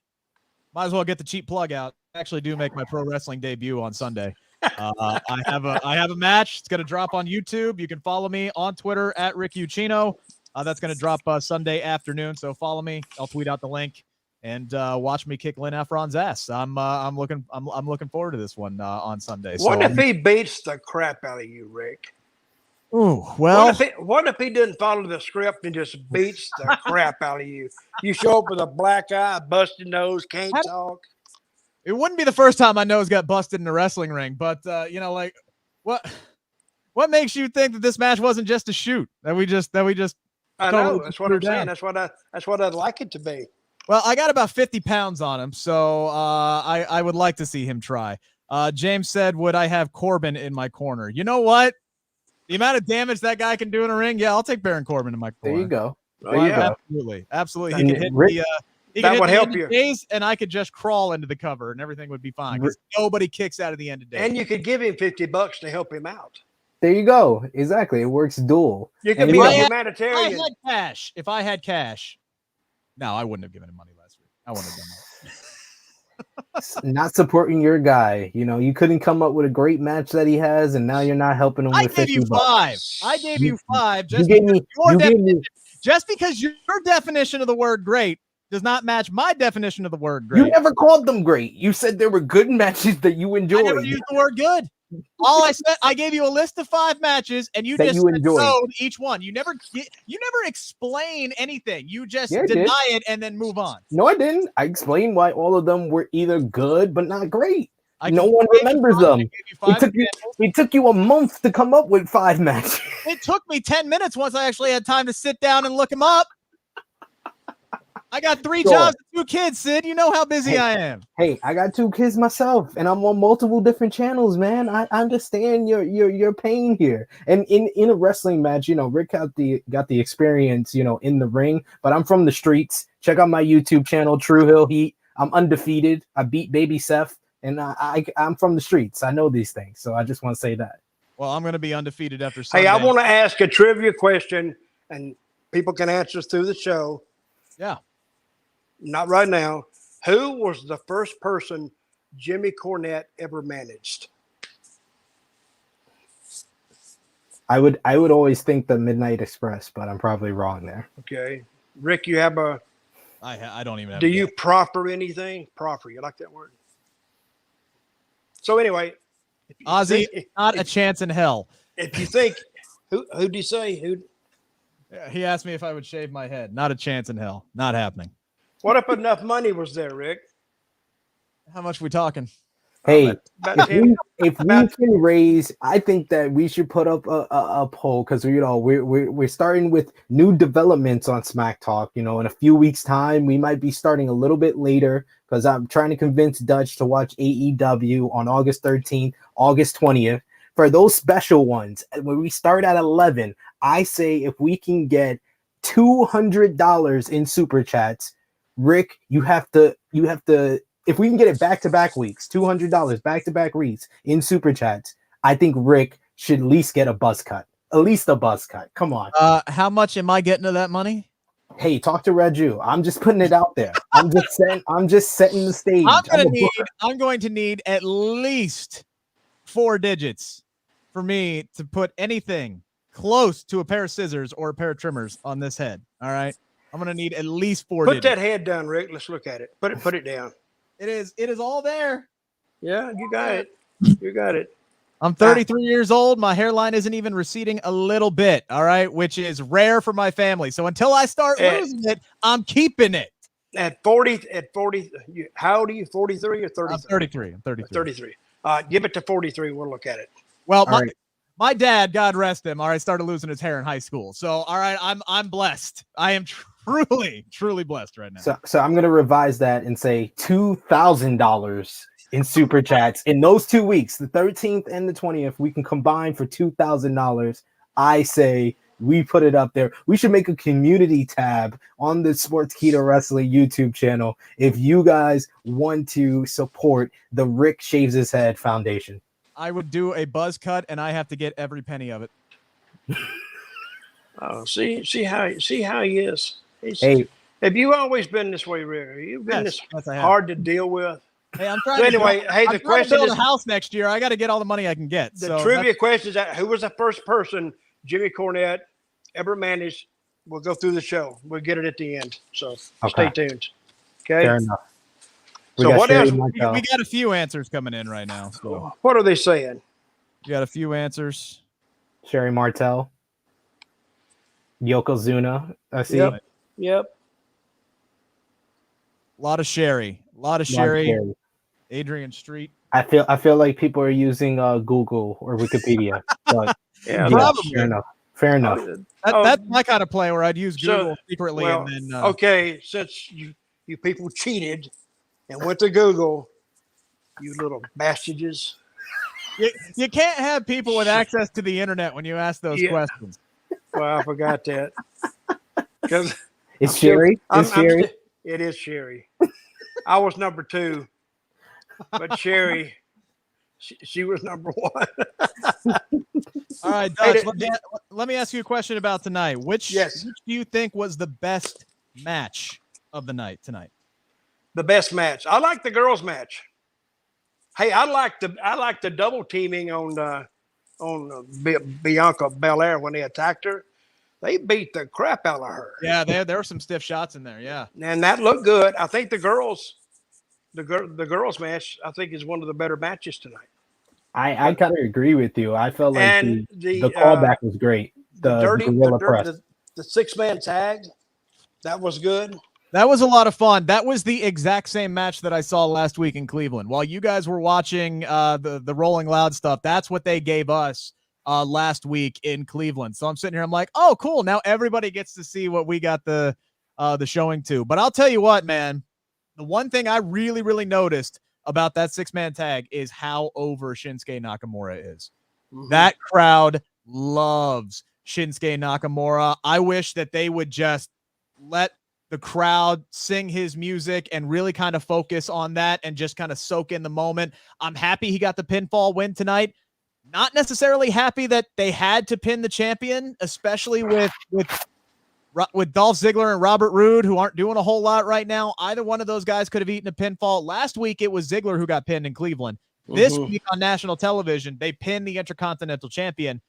might as well get the cheap plug out. I actually do make my pro wrestling debut on Sunday. I have a match. It's going to drop on YouTube. You can follow me on Twitter at Rick Ucchino. That's going to drop Sunday afternoon. So follow me. I'll tweet out the link. And watch me kick Lynn Efron's ass. I'm looking forward to this one on Sunday. What if he beats the crap out of you, Rick? Ooh, well. What if he didn't follow the script and just beats the crap out of you? You show up with a black eye, busted nose, can't talk. It wouldn't be the first time my nose got busted in a wrestling ring, but what makes you think that this match wasn't just a shoot? That we just I know. That's what I'm saying. That's what I'd like it to be. Well, I got about 50 pounds on him, so I would like to see him try. James said, would I have Corbin in my corner? You know what? The amount of damage that guy can do in a ring, yeah, I'll take Baron Corbin in my corner. There you go. There you go. Absolutely. He And could hit Rick, that would help you. Days, and I could just crawl into the cover, and everything would be fine. Because nobody kicks out of the end of days. And you could give him $50 to help him out. There you go. Exactly. It works dual. You could be a humanitarian. If I had cash. No, I wouldn't have given him money last week. I wouldn't have done that. Not supporting your guy. You know, you couldn't come up with a great match that he has, and now you're not helping him with $50. I gave you $5. Just because your definition of the word great does not match my definition of the word great. You never called them great. You said there were good matches that you enjoyed. I never used the word good. All I said, I gave you a list of 5 matches, and you just enjoyed each one. You never explain anything. You just deny it and then move on. No, I didn't. I explained why all of them were either good but not great. No one remembers them. It took you a month to come up with 5 matches. It took me 10 minutes once I actually had time to sit down and look them up. I got 3 jobs and 2 kids, Sid. You know how busy I am. Hey, I got 2 kids myself, and I'm on multiple different channels, man. I understand your pain here. And in a wrestling match, you know, Rick got the experience, you know, in the ring, but I'm from the streets. Check out my YouTube channel, True Hill Heat. I'm undefeated. I beat Baby Seth, and I'm from the streets. I know these things, so I just want to say that. Well, I'm going to be undefeated after Sunday. Hey, I want to ask a trivia question, and people can answer through the show. Yeah. Not right now. Who was the first person Jimmy Cornette ever managed? I would always think the Midnight Express, but I'm probably wrong there. Okay. Rick, you have a... I don't even have Do you proffer anything? Proffer, you like that word? So anyway... Ozzy, not a chance in hell. If you think... Who'd you say? Who? He asked me if I would shave my head. Not a chance in hell. Not happening. What if enough money was there, Rick? How much are we talking? Hey, if we can raise, I think that we should put up a poll because we're starting with new developments on Smack Talk. You know, in a few weeks' time, we might be starting a little bit later because I'm trying to convince Dutch to watch AEW on August 13th, August 20th. For those special ones, when we start at 11, I say if we can get $200 in super chats. Rick, you have to, if we can get it back-to-back weeks, $200 back-to-back weeks in super chats, I think Rick should at least get a buzz cut. At least a buzz cut. Come on. How much am I getting of that money? Hey, talk to Raju. I'm just putting it out there. I'm just setting the stage. I'm going to need at least 4 digits for me to put anything close to a pair of scissors or a pair of trimmers on this head. All right. I'm going to need at least 4 digits. Put that head down, Rick. Let's look at it. Put it down. It is all there. Yeah, you got it. You got it. I'm 33 years old. My hairline isn't even receding a little bit. All right. Which is rare for my family. So until I start losing it, I'm keeping it. At 40, how old are you? 43 or 33? I'm 33. I'm 33. 33. Give it to 43. We'll look at it. Well, my dad, God rest him, all right, started losing his hair in high school. So, all right, I'm blessed. I am truly blessed right now. So I'm going to revise that and say $2,000 in super chats in those 2 weeks, the 13th and the 20th. We can combine for $2,000. I say we put it up there. We should make a community tab on the Sportskeeda Wrestling YouTube channel if you guys want to support the Rick Shaves His Head Foundation. I would do a buzz cut, and I have to get every penny of it. Oh, see how he is. Hey, have you always been this way, Rick? You've been this hard to deal with. Hey, I'm trying. The question to build a house next year. I got to get all the money I can get. The trivia question is: who was the first person Jimmy Cornette ever managed? We'll go through the show. We'll get it at the end. So stay tuned. Okay. Fair enough. So what else? We got a few answers coming in right now. So. What are they saying? We got a few answers. Sherry Martel. Yokozuna. I see. Yep. A lot of Sherry. Adrian Street. I feel like people are using Google or Wikipedia. But probably. Fair enough. That's my kind of play where I'd use Google secretly and then. Okay, since you people cheated and went to Google, You little bastards. You can't have people with access to the internet when you ask those questions. Well, I forgot that. Because it's Sherry. It is Sherry. I was number 2, but Sherry, she was number 1. All right, Dutch, let me ask you a question about tonight. Which do you think was the best match of the night tonight? The best match. I like the girls' match. Hey, I like the double teaming on Bianca Belair when they attacked her. They beat the crap out of her. Yeah, there were some stiff shots in there. Yeah, and that looked good. I think the girls match, I think, is one of the better matches tonight. I kind of agree with you. I felt like the callback was great. The gorilla press, the 6-man tag, that was good. That was a lot of fun. That was the exact same match that I saw last week in Cleveland. While you guys were watching the Rolling Loud stuff, that's what they gave us last week in Cleveland. So I'm sitting here, I'm like, oh, cool. Now everybody gets to see what we got the showing to. But I'll tell you what, man, the one thing I really, really noticed about that 6-man tag is how over Shinsuke Nakamura is. Mm-hmm. That crowd loves Shinsuke Nakamura. I wish that they would just let the crowd sing his music and really kind of focus on that and just kind of soak in the moment. I'm happy he got the pinfall win tonight. Not necessarily happy that they had to pin the champion, especially with Dolph Ziggler and Robert Roode, who aren't doing a whole lot right now. Either one of those guys could have eaten a pinfall. Last week, it was Ziggler who got pinned in Cleveland. This week on national television, they pinned the Intercontinental Champion.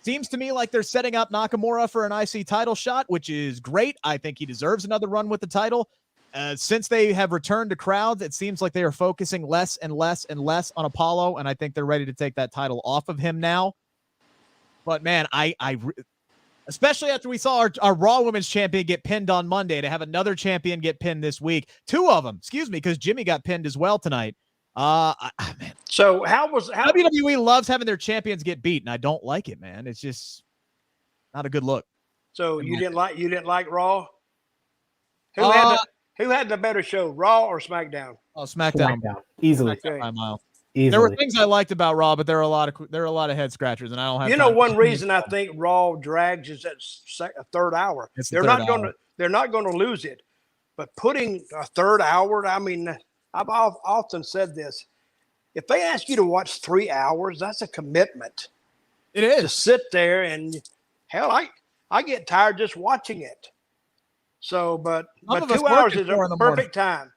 Seems to me like they're setting up Nakamura for an IC title shot, which is great. I think he deserves another run with the title. Since they have returned to crowds, it seems like they are focusing less and less and less on Apollo, and I think they're ready to take that title off of him now. But, man, especially after we saw our Raw Women's Champion get pinned on Monday, to have another champion get pinned this week. 2 of them, because Jimmy got pinned as well tonight. Man. So how WWE loves having their champions get beat, and I don't like it, man. It's just not a good look. So you didn't like Raw? Who had the better show, Raw or SmackDown? Oh, SmackDown. Easily. SmackDown by a mile. Easily. There were things I liked about Raw, but there are a lot of head scratchers, and I don't have. One reason I think Raw drags is that third hour. They're not going to lose it, but putting a third hour. I mean, I've often said this: if they ask you to watch 3 hours, that's a commitment. It is to sit there, and hell, I get tired just watching it. So, but 2 hours is a perfect time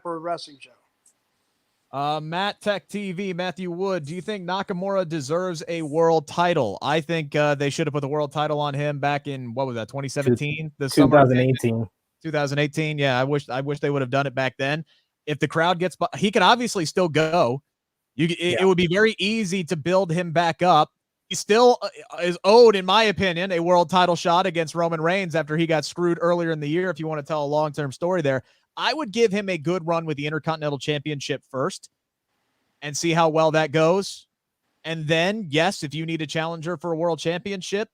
for a wrestling show. Matt Tech TV, Matthew Wood, do you think Nakamura deserves a world title? I think they should have put the world title on him back in, what was that, 2017? 2018. 2018. Yeah, I wish they would have done it back then. If the crowd gets, he can obviously still go. It would be very easy to build him back up. He still is owed, in my opinion, a world title shot against Roman Reigns after he got screwed earlier in the year. If you want to tell a long-term story there, I would give him a good run with the Intercontinental Championship first and see how well that goes. And then, yes, if you need a challenger for a world championship,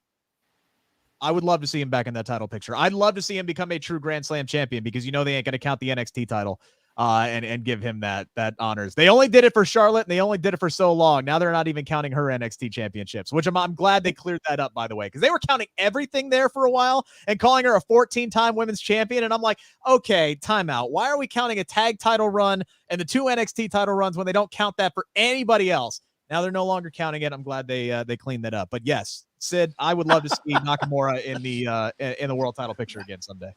I would love to see him back in that title picture. I'd love to see him become a true Grand Slam champion, because they ain't going to count the NXT title and give him that honors. They only did it for Charlotte, and they only did it for so long. Now they're not even counting her NXT championships, which I'm glad they cleared that up, by the way, because they were counting everything there for a while and calling her a 14-time women's champion. And I'm like, okay, timeout. Why are we counting a tag title run and the 2 NXT title runs when they don't count that for anybody else? Now they're no longer counting it. I'm glad they cleaned that up. But yes, Sid, I would love to see Nakamura in the world title picture again someday.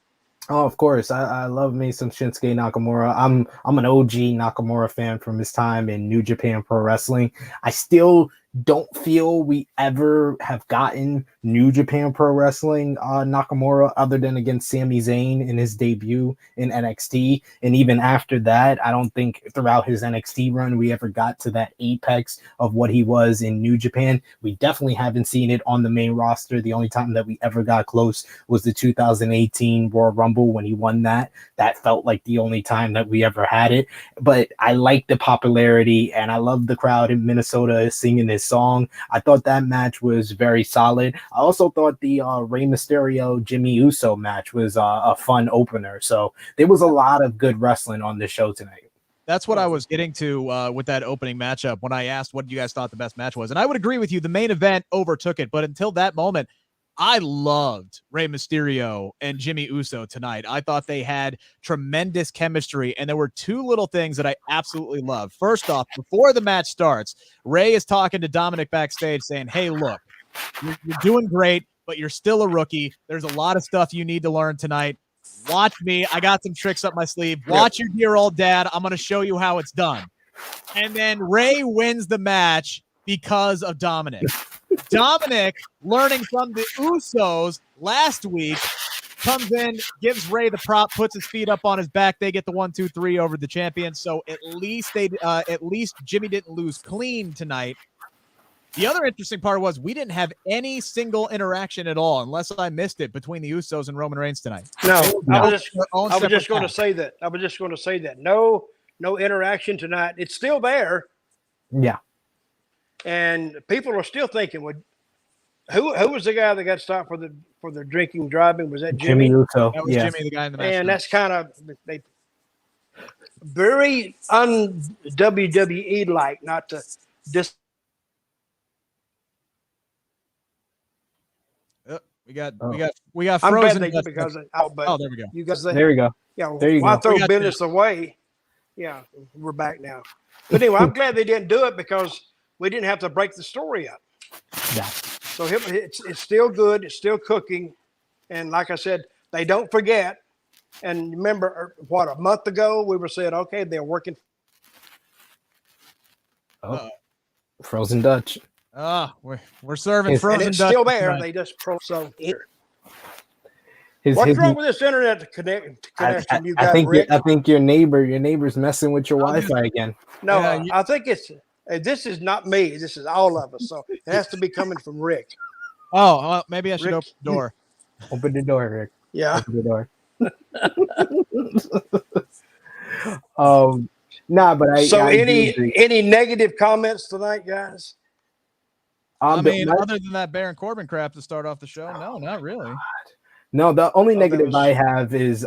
Oh, of course. I love me some Shinsuke Nakamura. I'm an OG Nakamura fan from his time in New Japan Pro Wrestling. I still don't feel we ever have gotten New Japan Pro Wrestling Nakamura other than against Sami Zayn in his debut in NXT. And even after that, I don't think throughout his NXT run we ever got to that apex of what he was in New Japan. We definitely haven't seen it on the main roster. The only time that we ever got close was the 2018 Royal Rumble when he won that. That felt like the only time that we ever had it. But I like the popularity, and I love the crowd in Minnesota singing this song. I thought that match was very solid. I also thought the Rey Mysterio Jimmy Uso match was a fun opener. So there was a lot of good wrestling on the show tonight. That's what I was getting to with that opening matchup when I asked what you guys thought the best match was. And I would agree with you. The main event overtook it. But until that moment, I loved Rey Mysterio and Jimmy Uso tonight. I thought they had tremendous chemistry. And there were two little things that I absolutely loved. First off, before the match starts, Rey is talking to Dominic backstage saying, hey, look, you're doing great, but you're still a rookie. There's a lot of stuff you need to learn tonight. Watch me. I got some tricks up my sleeve. Watch your dear old dad. I'm going to show you how it's done. And then Rey wins the match because of Dominic. Dominic, learning from the Usos last week, comes in, gives Rey the prop, puts his feet up on his back. They get the 1-2-3 over the champion. So at least Jimmy didn't lose clean tonight. The other interesting part was we didn't have any single interaction at all, unless I missed it, between the Usos and Roman Reigns tonight. No, I was just going to say that. I was just going to say that. No interaction tonight. It's still there. Yeah. And people are still thinking, well, who was the guy that got stopped for the drinking driving? Was that Jimmy? Jimmy Uso. That was Jimmy, the guy in the match. And that's kind of very un-WWE like, not to just. We got frozen. I'm glad because but there we go. You guys, there we go. Yeah, there you why go. throw business away? Yeah, we're back now. But anyway, I'm glad they didn't do it because we didn't have to break the story up. Yeah. So it's still good. It's still cooking. And like I said, they don't forget. And remember, what, a month ago, we were saying, okay, they're working. Frozen Dutch. We're serving frozen and it's Dutch still there. tonight. They just so here. What's wrong with this internet connection you got, Rick? I think your neighbor's messing with your Wi-Fi again. No, I think this is not me. This is all of us. So it has to be coming from Rick. Oh, well, maybe I should Rick, open the door. Open the door, Rick. Yeah. Open the door. But any negative comments tonight, guys? Other than that Baron Corbin crap to start off the show, no, not really. No, the only negative I have is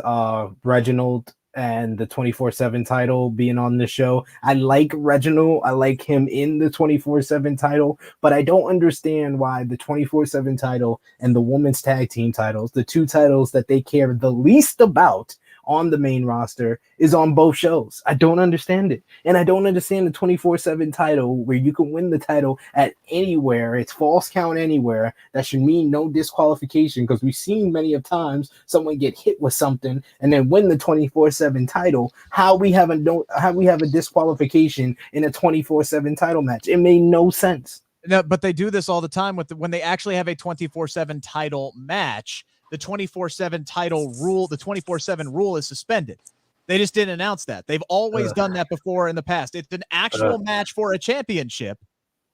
Reginald and the 24/7 title being on the show. I like Reginald. I like him in the 24/7 title, but I don't understand why the 24/7 title and the women's tag team titles, the two titles that they care the least about on the main roster, is on both shows. I don't understand it. And I don't understand the 24/7 title where you can win the title at anywhere. It's false count anywhere. That should mean no disqualification, because we've seen many of times someone get hit with something and then win the 24/7 title. How we have a disqualification in a 24/7 title match? It made no sense. No, but they do this all the time when they actually have a 24/7 title match. The 24/7 title rule, the 24/7 rule is suspended. They just didn't announce that. They've always done that before in the past. It's an actual match for a championship.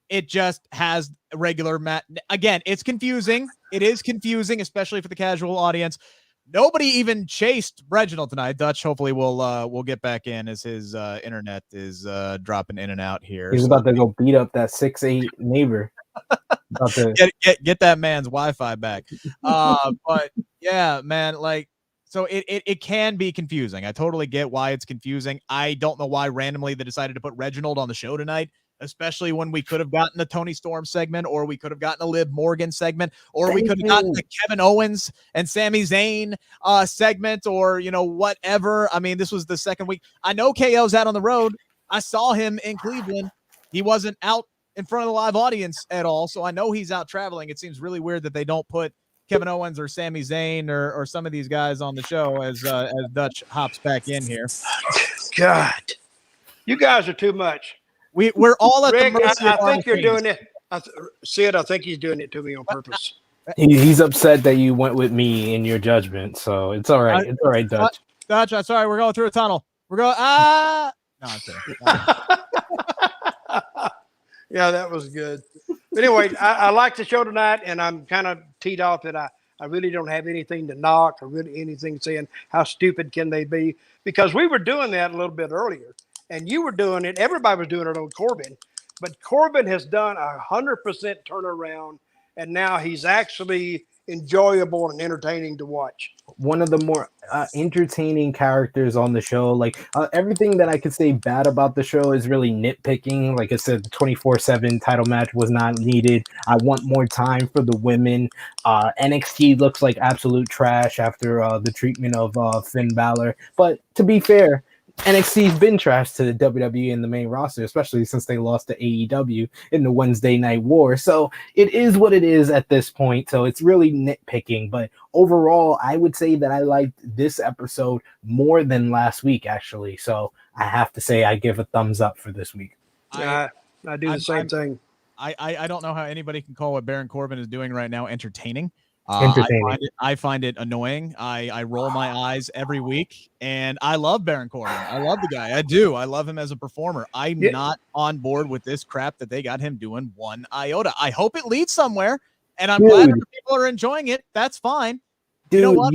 It just has a regular match. Again, it's confusing. It is confusing, especially for the casual audience. Nobody even chased Reginald tonight. Dutch, hopefully we'll get back in as his internet is dropping in and out here. He's about to go beat up that 6'8" neighbor. Get that man's Wi-Fi back. But yeah, man, so it can be confusing. I totally get why it's confusing. I don't know why randomly they decided to put Reginald on the show tonight, especially when we could have gotten the Tony Storm segment, or we could have gotten a Liv Morgan segment, or we could have gotten the Kevin Owens and Sami Zayn segment, or whatever. I mean, this was the second week. I know KO's out on the road. I saw him in Cleveland. He wasn't out in front of the live audience at all, so I know he's out traveling. It seems really weird that they don't put Kevin Owens or Sami Zayn or some of these guys on the show as Dutch hops back in here. God, you guys are too much. We're all at Rick, the mercy I of think you're doing it. Sid, I think he's doing it to me on purpose. He's upset that you went with me in your judgment, so it's all right. It's all right, Dutch. Dutch, I'm sorry. We're going through a tunnel. We're going. No, I'm sorry. Yeah, that was good. But anyway, I like the show tonight, and I'm kind of teed off that I really don't have anything to knock or really anything saying how stupid can they be, because we were doing that a little bit earlier, and you were doing it. Everybody was doing it on Corbin, but Corbin has done 100% turnaround, and now he's actually enjoyable and entertaining to watch. One of the more entertaining characters on the show. Like everything that I could say bad about the show is really nitpicking. Like I said, the 24/7 title match was not needed. I want more time for the women. NXT looks like absolute trash after the treatment of Finn Balor. But to be fair, NXT's been trash to the WWE in the main roster, especially since they lost to AEW in the Wednesday Night War. So it is what it is at this point. So it's really nitpicking. But overall, I would say that I liked this episode more than last week, actually. So I have to say I give a thumbs up for this week. I do the same thing. I don't know how anybody can call what Baron Corbin is doing right now entertaining. I find it annoying. I roll my eyes every week, and I love Baron Corbin. I love the guy. I do. I love him as a performer. I'm not on board with this crap that they got him doing one iota. I hope it leads somewhere, and I'm glad other people are enjoying it. That's fine. Dude, you know what?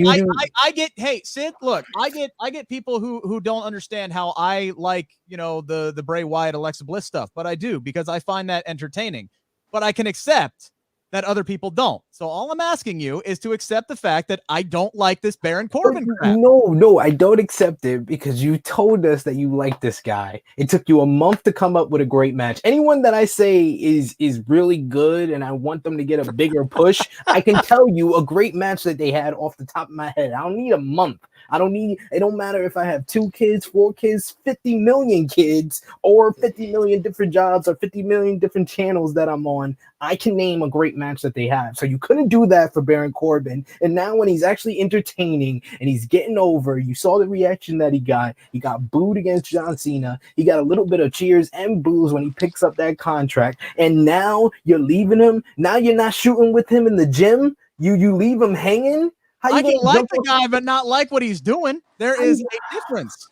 I get, hey, Sid, look, I get people who don't understand how I like, the Bray Wyatt, Alexa Bliss stuff, but I do, because I find that entertaining. But I can accept that other people don't. So all I'm asking you is to accept the fact that I don't like this Baron Corbin crap. No, I don't accept it, because you told us that you like this guy. It took you a month to come up with a great match. Anyone that I say is really good and I want them to get a bigger push, I can tell you a great match that they had off the top of my head. I don't need a month. It don't matter if I have 2 kids, 4 kids, 50 million kids, or 50 million different jobs, or 50 million different channels that I'm on. I can name a great match that they have. So you couldn't do that for Baron Corbin. And now when he's actually entertaining and he's getting over, you saw the reaction that he got. He got booed against John Cena. He got a little bit of cheers and boos when he picks up that contract. And now you're leaving him. Now you're not shooting with him in the gym. You leave him hanging. I can like the guy, but not like what he's doing. There is a difference.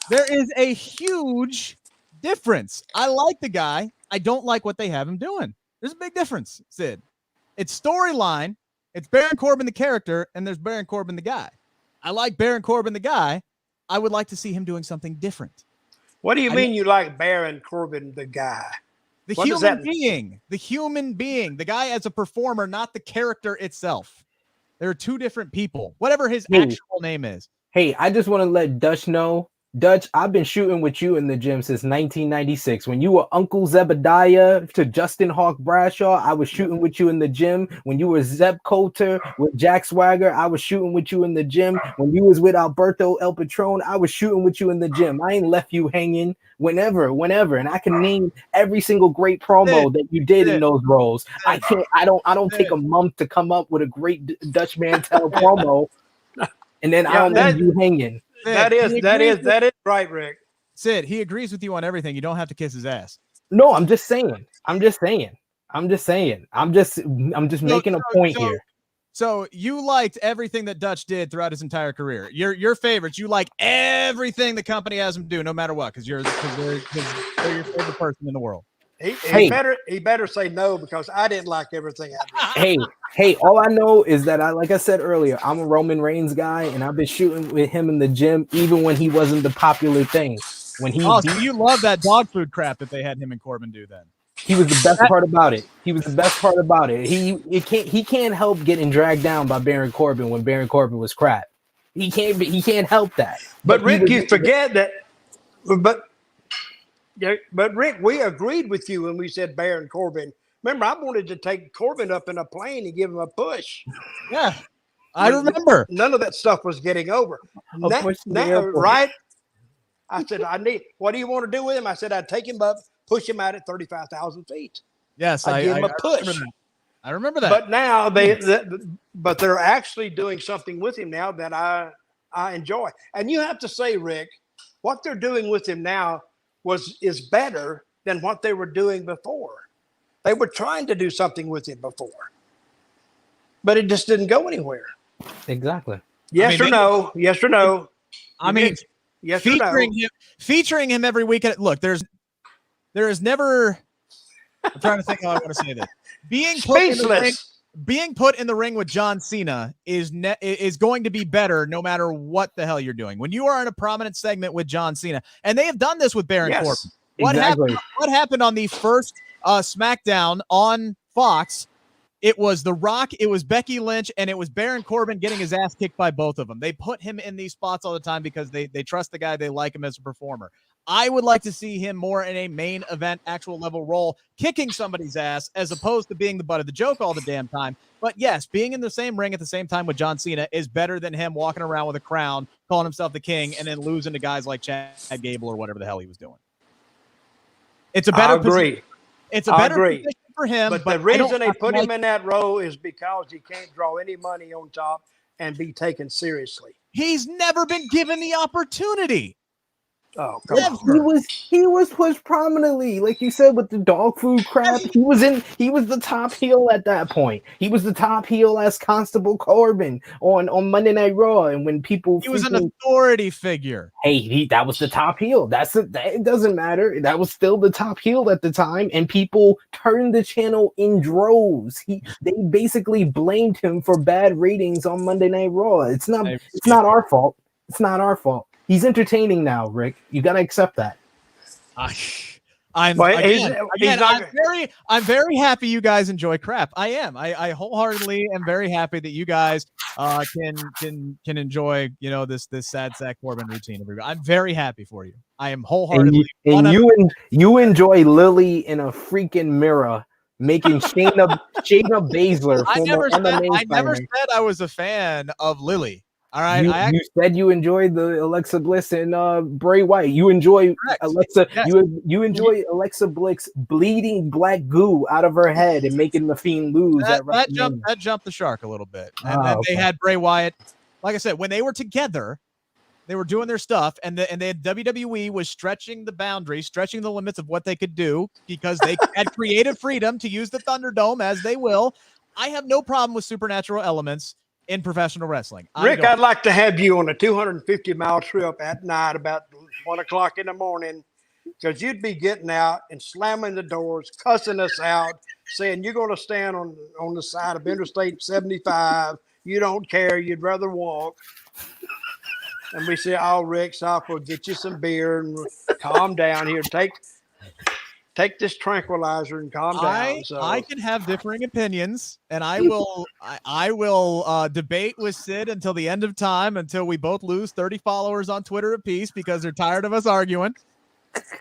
There is a huge difference. I like the guy. I don't like what they have him doing. There's a big difference, Sid. It's storyline. It's Baron Corbin, the character, and there's Baron Corbin, the guy. I like Baron Corbin, the guy. I would like to see him doing something different. What do you mean you like Baron Corbin, the guy? The human being, the guy as a performer, not the character itself. There are 2 different people, whatever his actual name is. Hey, I just want to let Dutch know. Dutch, I've been shooting with you in the gym since 1996. When you were Uncle Zebediah to Justin Hawk Bradshaw, I was shooting with you in the gym. When you were Zeb Coulter with Jack Swagger, I was shooting with you in the gym. When you was with Alberto El Patron, I was shooting with you in the gym. I ain't left you hanging whenever. And I can name every single great promo that you did in those roles. I don't take a month to come up with a great Dutch Mantell promo, and then I don't leave you hanging. That is right, Rick. Sid, he agrees with you on everything. You don't have to kiss his ass. No, I'm just saying. I'm just making a point here. So you liked everything that Dutch did throughout his entire career. Your favorites. You like everything the company has him do, no matter what, because they're your favorite person in the world. He better say no, because I didn't like everything I did. Hey, all I know is that like I said earlier, I'm a Roman Reigns guy, and I've been shooting with him in the gym even when he wasn't the popular thing. So you love that dog food crap that they had him and Corbin do then. He was the best part about it. He can't help getting dragged down by Baron Corbin when Baron Corbin was crap. He can't help that. But Rick, you forget that. But Rick, we agreed with you when we said Baron Corbin. Remember, I wanted to take Corbin up in a plane and give him a push. Yeah, I remember. None of that stuff was getting over. Right? I said, what do you want to do with him? I said, I'd take him up, push him out at 35,000 feet. Yes, I'd give him a push. I remember that. But now they're actually doing something with him now that I enjoy. And you have to say, Rick, what they're doing with him now is better than what they were doing before. They were trying to do something with him before, but it just didn't go anywhere. Exactly. Yes or no? Yes or no? I mean, yes featuring him every week. Look, there is never. I'm trying to think how I want to say this. Being put in the ring with John Cena is going to be better no matter what the hell you're doing. When you are in a prominent segment with John Cena, and they have done this with Baron Corbin. What happened on the first SmackDown on Fox It was The Rock, it was Becky Lynch, and it was Baron Corbin getting his ass kicked by both of them. They put him in these spots all the time because they trust the guy, they like him as a performer. I would like to see him more in a main event, actual level role, kicking somebody's ass, as opposed to being the butt of the joke all the damn time. But yes, being in the same ring at the same time with John Cena is better than him walking around with a crown, calling himself the king, and then losing to guys like Chad Gable or whatever the hell he was doing. It's a better position. It's a better position for him. But the reason they put him in that role is because he can't draw any money on top and be taken seriously. He's never been given the opportunity. Oh, come on. He was pushed prominently, like you said, with the dog food crap. He was the top heel at that point. He was the top heel as Constable Corbin on Monday Night Raw, and when people he was an authority figure. Hey, that was the top heel. It doesn't matter. That was still the top heel at the time, and people turned the channel in droves. They basically blamed him for bad ratings on Monday Night Raw. It's not our fault. It's not our fault. He's entertaining now, Rick. You got to accept that. I'm very happy you guys enjoy crap. I am. I wholeheartedly am very happy that you guys can enjoy, this sad sack Corbin routine. I'm very happy for you. I am wholeheartedly. And you enjoy Lily in a freaking mirror making Shayna Baszler. I never said I was a fan of Lily. All right. You said you enjoyed the Alexa Bliss and Bray Wyatt. You enjoy Alexa. Yes. You enjoy Alexa Bliss bleeding black goo out of her head and making the Fiend lose. That jumped the shark a little bit. And then they had Bray Wyatt. Like I said, when they were together, they were doing their stuff, and WWE was stretching the boundaries, stretching the limits of what they could do because they had creative freedom to use the Thunderdome as they will. I have no problem with supernatural elements in professional wrestling. Rick, I'd like to have you on a 250-mile trip at night about 1 o'clock in the morning, because you'd be getting out and slamming the doors, cussing us out, saying you're going to stand on the side of Interstate 75. You don't care. You'd rather walk. And we say, oh, Rick, stop. We'll get you some beer and calm down here. Take this tranquilizer and calm down. I can have differing opinions, and I will debate with Sid until the end of time, until we both lose 30 followers on Twitter apiece because they're tired of us arguing,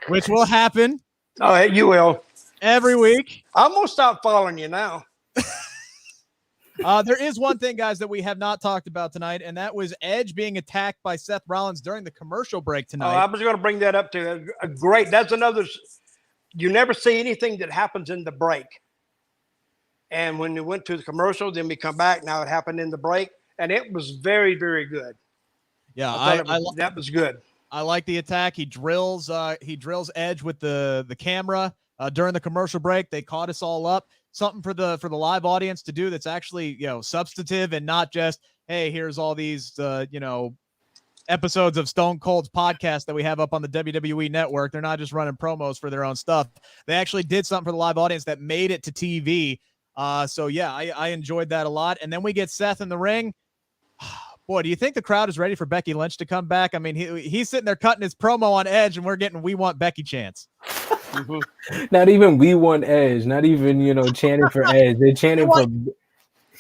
which will happen. Oh, you will. Every week. I'm going to stop following you now. There is one thing, guys, that we have not talked about tonight, and that was Edge being attacked by Seth Rollins during the commercial break tonight. Oh, I was going to bring that up too. Great. That's another. You never see anything that happens in the break. And when we went to the commercial, then we come back. Now it happened in the break, and it was very, very good. Yeah, that was good. I like the attack. He drills Edge with the camera during the commercial break. They caught us all up. Something for the live audience to do that's actually substantive and not just, hey, here's all these episodes of Stone Cold's podcast that we have up on the WWE network. They're not just running promos for their own stuff. They actually did something for the live audience that made it to TV. So yeah, I enjoyed that a lot. And then we get Seth in the ring. Boy, do you think the crowd is ready for Becky Lynch to come back? I mean, he's sitting there cutting his promo on Edge, and we're getting "We Want Becky" chants. Not even "We Want Edge." Not even chanting for Edge. They're chanting for.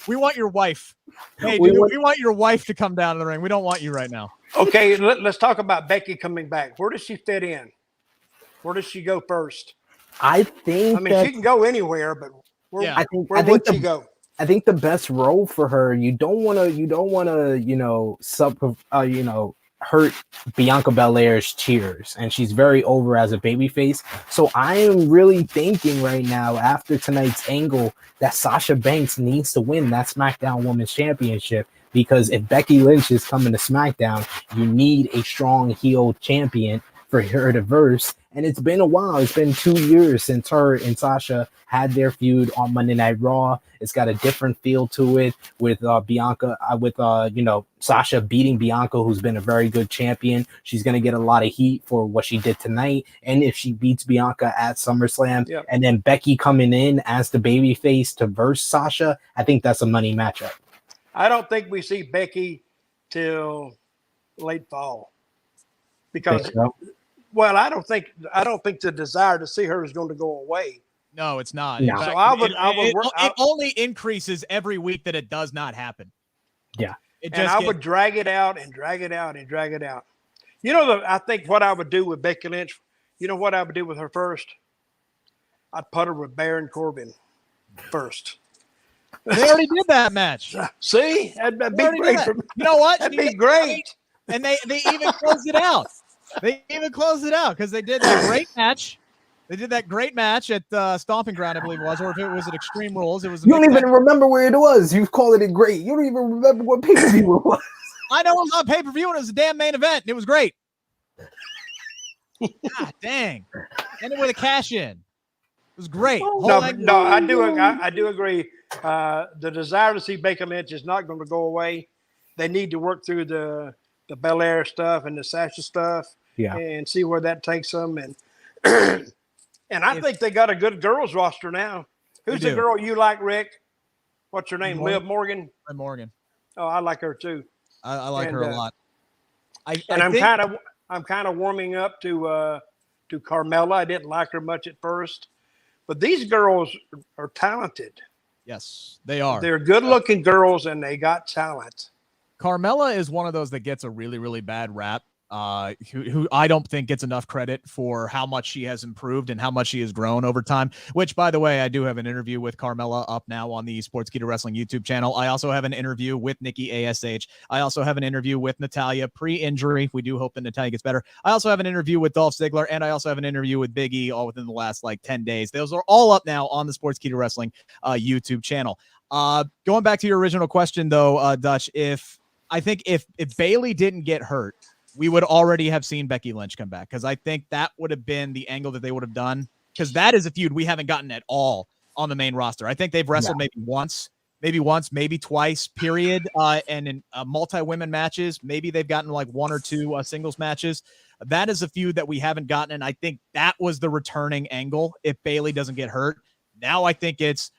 We want your wife. Hey, we want your wife to come down to the ring. We don't want you right now. Okay, let's talk about Becky coming back. Where does she fit in? Where does she go first? I think. I mean, she can go anywhere, but where would she go? I think the best role for her. You don't want to hurt Bianca Belair's cheers, and she's very over as a babyface. So I am really thinking right now, after tonight's angle, that Sasha Banks needs to win that SmackDown Women's Championship, because if Becky Lynch is coming to SmackDown, you need a strong heel champion for her to verse. And it's been a while. It's been 2 years since her and Sasha had their feud on Monday Night Raw. It's got a different feel to it with Bianca, Sasha beating Bianca, who's been a very good champion. She's going to get a lot of heat for what she did tonight. And if she beats Bianca at SummerSlam, and then Becky coming in as the babyface to verse Sasha, I think that's a money matchup. I don't think we see Becky till late fall, because. Well, I don't think the desire to see her is going to go away. No, it's not. No. In fact, So I would work. it only increases every week that it does not happen. Yeah. And I would drag it out and drag it out and drag it out. You know, I think what I would do with Becky Lynch, you know what I would do with her first? I'd put her with Baron Corbin first. They already did that match. See? That'd be great. You know what? That'd be great. And they even closed it out. They even closed it out because they did that great match. They did that great match at Stomping Ground, I believe it was, or if it was at Extreme Rules. It was. You don't even remember where it was. You called it great. You don't even remember what pay-per-view it was. I know it was on pay-per-view and it was a damn main event and it was great. God dang. Ended with a cash in. It was great. No, I do agree. The desire to see Becky Lynch is not going to go away. They need to work through the Belair stuff and the Sasha stuff, and see where that takes them. And I think they got a good girls roster now. Who's the girl you like, Rick? What's her name? Liv Morgan. Liv Morgan. Oh, I like her too. I like her a lot. I'm kind of warming up to Carmella. I didn't like her much at first, but these girls are talented. Yes, they are. They're good-looking girls, and they got talent. Carmella is one of those that gets a really, really bad rap. Who I don't think gets enough credit for how much she has improved and how much she has grown over time, which, by the way, I do have an interview with Carmella up now on the Sportskeeda Wrestling YouTube channel. I also have an interview with Nikki ASH. I also have an interview with Natalya pre-injury. We do hope that Natalya gets better. I also have an interview with Dolph Ziggler, and I also have an interview with Big E all within the last 10 days. Those are all up now on the Sportskeeda Wrestling YouTube channel. Going back to your original question, though, Dutch, if Bayley didn't get hurt, we would already have seen Becky Lynch come back, because I think that would have been the angle that they would have done, because that is a feud we haven't gotten at all on the main roster. I think they've wrestled maybe once, maybe twice, period. And in multi-women matches, maybe they've gotten one or two singles matches. That is a feud that we haven't gotten, and I think that was the returning angle if Bayley doesn't get hurt. Now I think it's,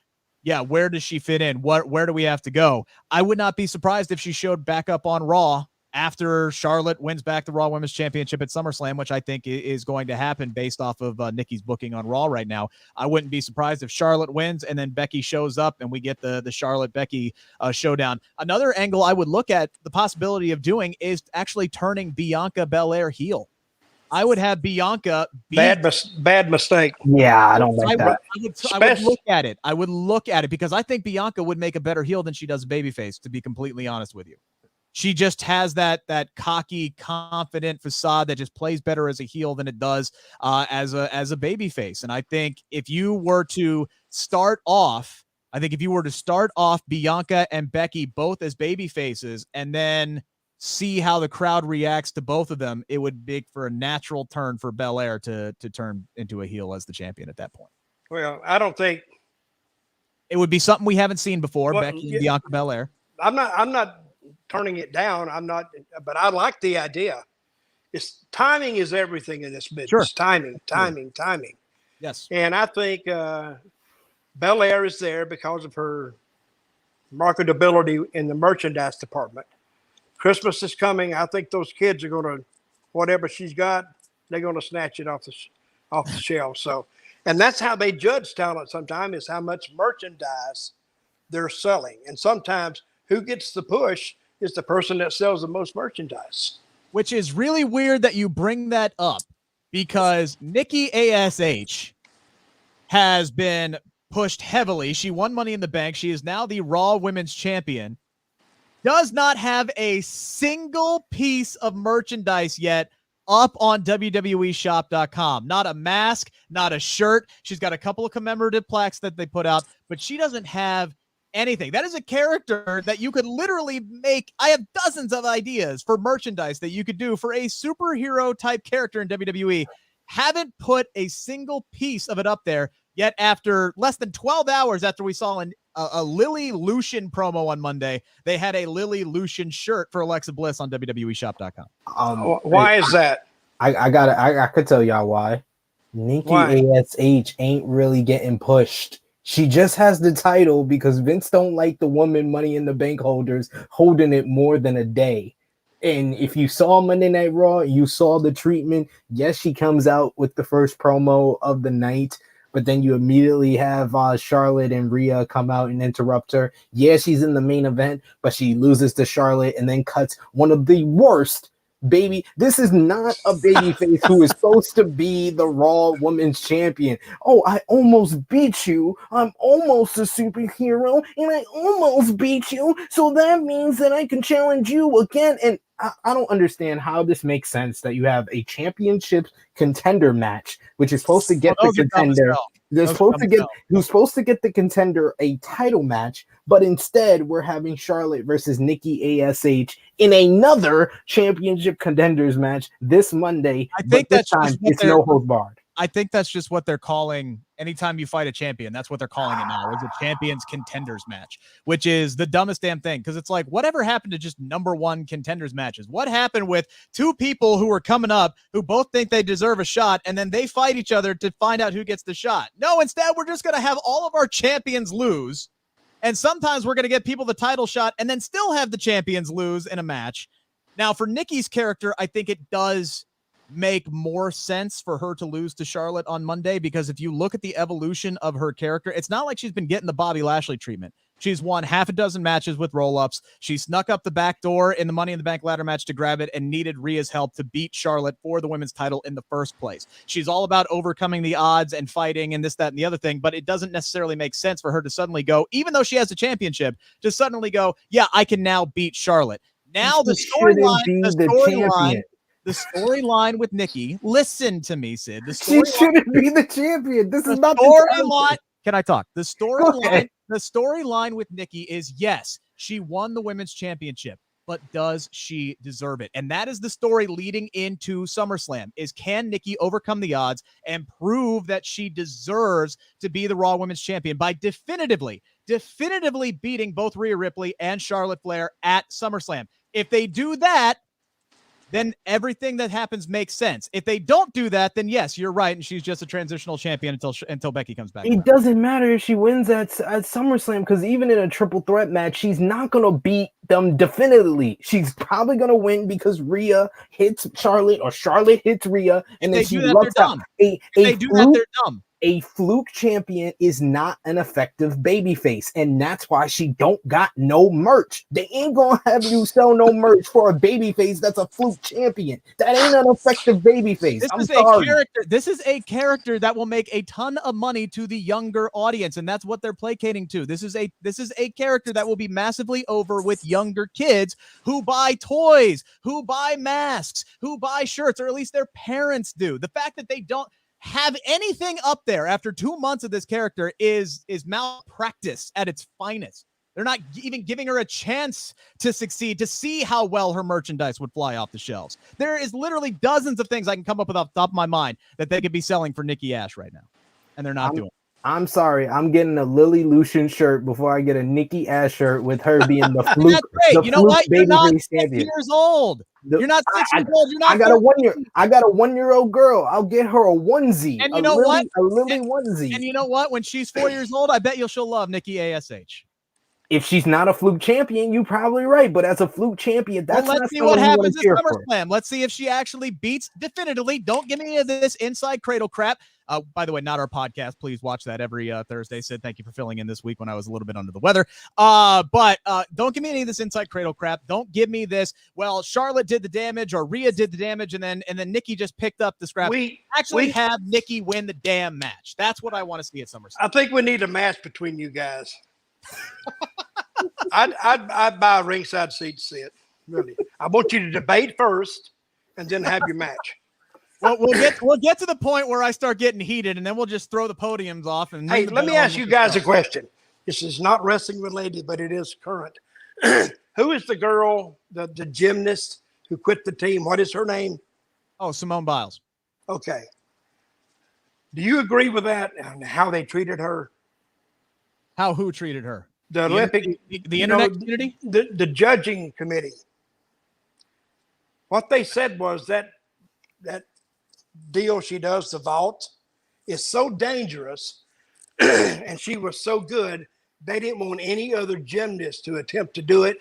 where does she fit in? Where do we have to go? I would not be surprised if she showed back up on Raw after Charlotte wins back the Raw Women's Championship at SummerSlam, which I think is going to happen based off of Nikki's booking on Raw right now. I wouldn't be surprised if Charlotte wins and then Becky shows up and we get the Charlotte-Becky showdown. Another angle I would look at the possibility of doing is actually turning Bianca Belair heel. I would have Bianca bad mistake. Yeah, I don't like that. I would look at it. I would look at it because I think Bianca would make a better heel than she does babyface, to be completely honest with you. She just has that cocky, confident facade that just plays better as a heel than it does as a baby face. And I think if you were to start off Bianca and Becky both as baby faces and then see how the crowd reacts to both of them, it would make for a natural turn for Belair to turn into a heel as the champion at that point. Well, I don't think it would be something we haven't seen before, Becky and Bianca Belair. I'm not turning it down. I'm not, but I like the idea. Timing is everything in this business. Sure. Timing. Yes. And I think Belair is there because of her marketability in the merchandise department. Christmas is coming. I think those kids are going to, whatever she's got, they're going to snatch it off the shelf. So, and that's how they judge talent sometimes, is how much merchandise they're selling. And sometimes who gets the push is the person that sells the most merchandise. Which is really weird that you bring that up, because Nikki ASH has been pushed heavily. She won Money in the Bank. She is now the Raw Women's Champion. Does not have a single piece of merchandise yet up on WWEshop.com. Not a mask, not a shirt. She's got a couple of commemorative plaques that they put out, but she doesn't have anything. That is a character that you could literally make. I have dozens of ideas for merchandise that you could do for a superhero type character in WWE. Haven't put a single piece of it up there yet. After less than 12 hours after we saw a Lily Lucian promo on Monday, they had a Lily Lucian shirt for Alexa Bliss on WWEshop.com. Why is that? I could tell y'all why. Nikki ASH ain't really getting pushed. She just has the title because Vince don't like the woman Money in the Bank holders holding it more than a day. And if you saw Monday Night Raw, you saw the treatment. Yes, she comes out with the first promo of the night, but then you immediately have Charlotte and Rhea come out and interrupt her. Yeah, she's in the main event, but she loses to Charlotte and then cuts one of the worst baby. This is not a babyface who is supposed to be the Raw Women's Champion. Oh, I almost beat you. I'm almost a superhero, and I almost beat you. So that means that I can challenge you again. And I don't understand how this makes sense that you have a championship contender match, which is supposed to get the contender. They're supposed to get who's supposed to get the contender a title match, but instead we're having Charlotte versus Nikki ASH in another championship contenders match this Monday. I think this time it's no holds barred. I think that's just what they're calling anytime you fight a champion. That's what they're calling it now, is a champions contenders match, which is the dumbest damn thing. Because it's like, whatever happened to just number one contenders matches? What happened with two people who are coming up who both think they deserve a shot, and then they fight each other to find out who gets the shot? No, instead, we're just going to have all of our champions lose. And sometimes we're going to get people the title shot and then still have the champions lose in a match. Now, for Nikki's character, I think it does make more sense for her to lose to Charlotte on Monday, because if you look at the evolution of her character, it's not like she's been getting the Bobby Lashley treatment. She's won half a dozen matches with roll-ups. She snuck up the back door in the Money in the Bank ladder match to grab it and needed Rhea's help to beat Charlotte for the women's title in the first place. She's all about overcoming the odds and fighting and this, that, and the other thing, but it doesn't necessarily make sense for her to suddenly go, even though she has a championship, to suddenly go, yeah, I can now beat Charlotte. Now the storyline with Nikki, listen to me, Sid. She shouldn't be the champion. This is not the storyline. Can I talk? The storyline with Nikki is, yes, she won the women's championship, but does she deserve it? And that is the story leading into SummerSlam, is can Nikki overcome the odds and prove that she deserves to be the Raw Women's Champion by definitively beating both Rhea Ripley and Charlotte Flair at SummerSlam. If they do that, then everything that happens makes sense. If they don't do that, then yes, you're right, and she's just a transitional champion until Becky comes back. It doesn't matter if she wins at SummerSlam, because even in a triple threat match, she's not going to beat them definitively. She's probably going to win because Rhea hits Charlotte or Charlotte hits Rhea, and then she locks out. If they do that, they're dumb. A fluke champion is not an effective babyface, and that's why she don't got no merch. They ain't gonna have you sell no merch for a babyface that's a fluke champion. That ain't an effective babyface. This is a character that will make a ton of money to the younger audience, and that's what they're placating to. This is a character that will be massively over with younger kids who buy toys, who buy masks, who buy shirts, or at least their parents do. The fact that they don't have anything up there after 2 months of this character is malpractice at its finest. They're not even giving her a chance to succeed, to see how well her merchandise would fly off the shelves. There is literally dozens of things I can come up with off the top of my mind that they could be selling for Nikki Ash right now, and they're not doing it. I'm sorry. I'm getting a Lily Lucian shirt before I get a Nikki Ash shirt with her being the fluke. That's great. You know what? You're not 6 champion. years old. You're not 6 years old. You're not. I got a 1-year-old girl. I'll get her a onesie. And you know what? A Lily onesie. And you know what? When she's 4 years old, I bet she'll love Nikki ASH. If she's not a fluke champion, you're probably right. But as a fluke champion, that's let's see what happens at SummerSlam. Let's see if she actually beats definitively. Don't give me any of this inside cradle crap. By the way, not our podcast. Please watch that every Thursday. Sid, thank you for filling in this week when I was a little bit under the weather. But don't give me any of this inside cradle crap. Don't give me this. Well, Charlotte did the damage or Rhea did the damage, and then Nikki just picked up the scrap. We have Nikki win the damn match. That's what I want to see at SummerSlam. I think we need a match between you guys. I'd buy a ringside seat to see it. Really, I want you to debate first, and then have your match. Well, we'll get to the point where I start getting heated, and then we'll just throw the podiums off. And hey, let me ask you guys a question. This is not wrestling related, but it is current. Who is the girl, the gymnast who quit the team? What is her name? Oh, Simone Biles. Okay. Do you agree with that and how they treated her? Who treated her? The Olympic, the internet community, the judging committee. What they said was that deal she does, the vault, is so dangerous, and she was so good, they didn't want any other gymnast to attempt to do it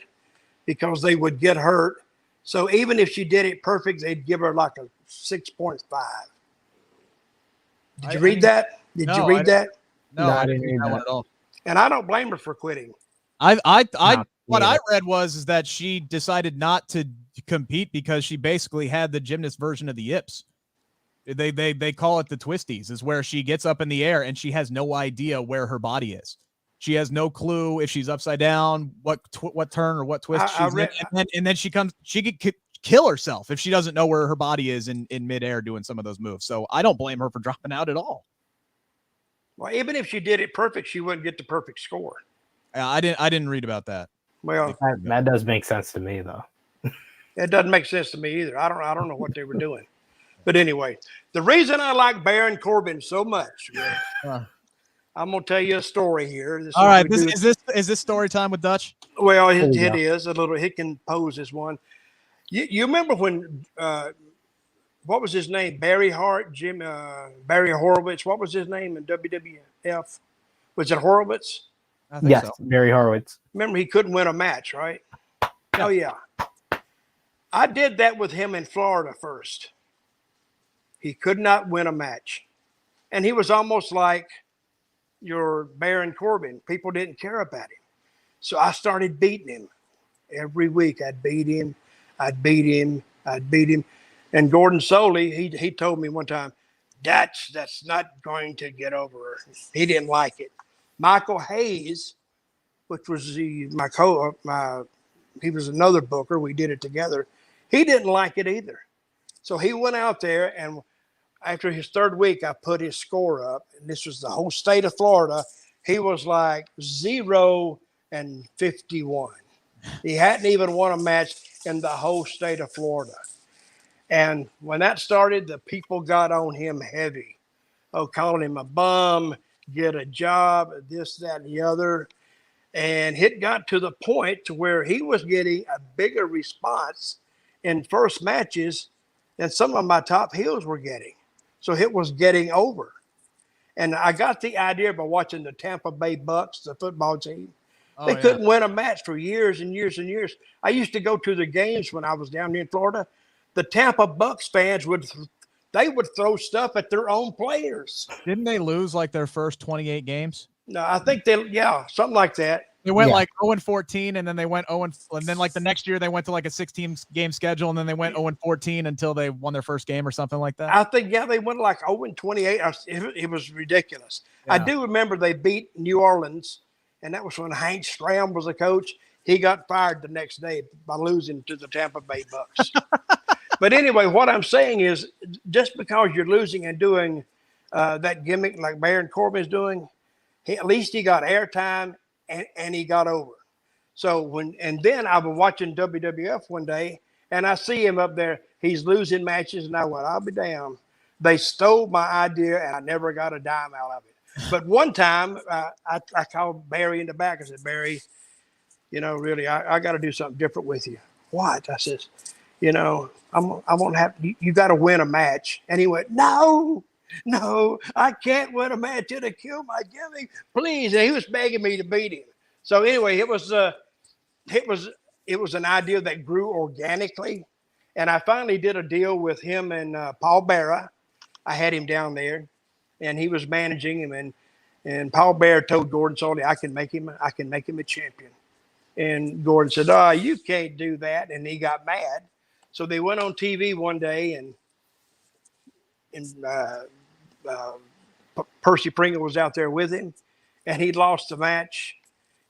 because they would get hurt. So even if she did it perfect, they'd give her like a 6.5. Did you read that? Did you read that? No, I didn't read that one at all. And I don't blame her for quitting. What I read was that she decided not to compete because she basically had the gymnast version of the yips. They call it the twisties, is where she gets up in the air and she has no idea where her body is. She has no clue if she's upside down, what turn or what twist she's in. And then she could kill herself if she doesn't know where her body is in midair doing some of those moves. So I don't blame her for dropping out at all. Well, even if she did it perfect, she wouldn't get the perfect score. I didn't read about that. Well, that does make sense to me, though. It doesn't make sense to me either. I don't know what they were doing. But anyway, the reason I like Baron Corbin so much, I'm gonna tell you a story here. All right, is this story time with Dutch? Well, it is a little. He can pose as one. You remember when what was his name? Barry Horowitz. What was his name in WWF? Was it Horowitz? Yes, so. Barry Horowitz. Remember, he couldn't win a match, right? Yeah. Oh, yeah. I did that with him in Florida first. He could not win a match. And he was almost like your Baron Corbin. People didn't care about him. So I started beating him. Every week I'd beat him. And Gordon Soley, he told me one time, that's not going to get over. He didn't like it. Michael Hayes, which was he was another booker. We did it together. He didn't like it either. So he went out there, and after his third week, I put his score up, and this was the whole state of Florida. He was like 0-51. He hadn't even won a match in the whole state of Florida. And when that started, the people got on him heavy. Oh, calling him a bum, get a job, this, that, and the other. And it got to the point to where he was getting a bigger response in first matches than some of my top heels were getting. So it was getting over. And I got the idea by watching the Tampa Bay Bucks, the football team. They couldn't win a match for years and years and years. I used to go to the games when I was down here in Florida. The Tampa Bucks fans would throw stuff at their own players. Didn't they lose like their first 28 games? No, I think something like that. They went like 0-14, and then they went 0, and then like the next year they went to like a 16-game schedule, and then they went 0-14 until they won their first game or something like that. I think they went like 0-28. It was ridiculous. Yeah. I do remember they beat New Orleans, and that was when Hank Stram was the coach. He got fired the next day by losing to the Tampa Bay Bucks. But anyway, what I'm saying is, just because you're losing and doing that gimmick like Baron Corbin is doing, at least he got airtime and he got over. So then I was watching WWF one day, and I see him up there. He's losing matches, and I went, I'll be damned. They stole my idea, and I never got a dime out of it. But one time, I called Barry in the back. I said, Barry, really, I got to do something different with you. What? I said, I won't have, you got to win a match. And he went, no, I can't win a match. It'll kill my gimmick. Please. And he was begging me to beat him. So anyway, it was an idea that grew organically. And I finally did a deal with him and Paul Bearer. I had him down there, and he was managing him. And Paul Bearer told Gordon Soley, I can make him a champion. And Gordon said, you can't do that. And he got mad. So they went on TV one day, and Percy Pringle was out there with him, and he lost the match.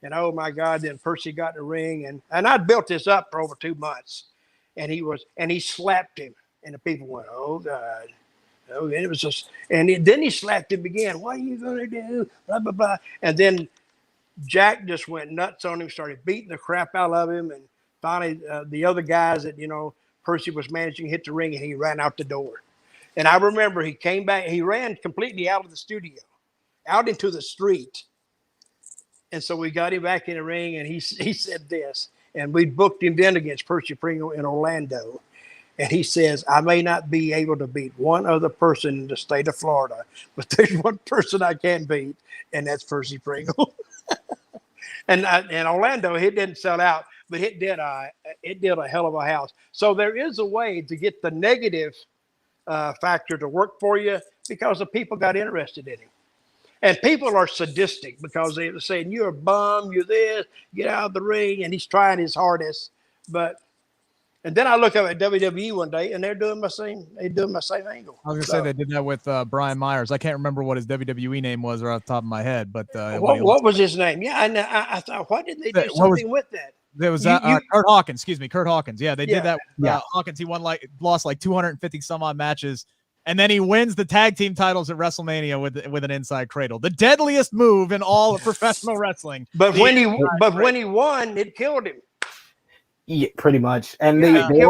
And oh my God, then Percy got in the ring, and I'd built this up for over 2 months, and he slapped him, and the people went, oh God. Oh, and it was just, then he slapped him again. What are you gonna do? Blah blah blah. And then Jack just went nuts on him, started beating the crap out of him, and finally the other guys that Percy was managing hit the ring, and he ran out the door. And I remember he came back. He ran completely out of the studio, out into the street. And so we got him back in the ring, and he said this, and we booked him then against Percy Pringle in Orlando. And he says, I may not be able to beat one other person in the state of Florida, but there's one person I can beat, and that's Percy Pringle. And Orlando, it didn't sell out, but it did a hell of a house. So there is a way to get the negative factor to work for you because the people got interested in him. And people are sadistic because they're saying, you're a bum, you're this, get out of the ring. And he's trying his hardest. And then I look up at WWE one day and they're doing my same angle. I was gonna say they did that with Brian Myers. I can't remember what his WWE name was right off the top of my head, but what was his name? Yeah, I thought, why didn't they do something with that? There was Kurt Hawkins. Excuse me, Kurt Hawkins. Yeah, they did that. With, Hawkins. He lost like 250 some odd matches, and then he wins the tag team titles at WrestleMania with an inside cradle, the deadliest move in all of professional wrestling. But when he won, it killed him. Yeah, pretty much. And they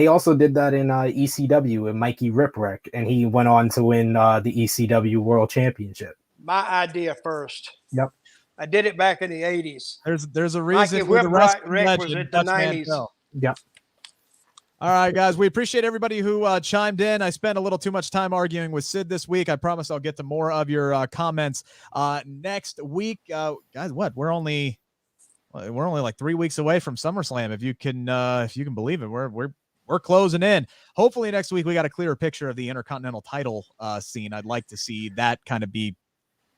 also did that in ECW with Mikey Ripwreck, and he went on to win the ECW World Championship. My idea first. Yep. I did it back in the 80s. There's a reason for the Ripwreck was at the 90s. Yep. All right, guys. We appreciate everybody who chimed in. I spent a little too much time arguing with Sid this week. I promise I'll get to more of your comments next week. Guys, we're only like 3 weeks away from SummerSlam. If you can believe it, we're closing in. Hopefully next week we got a clearer picture of the Intercontinental title scene. I'd like to see that kind of be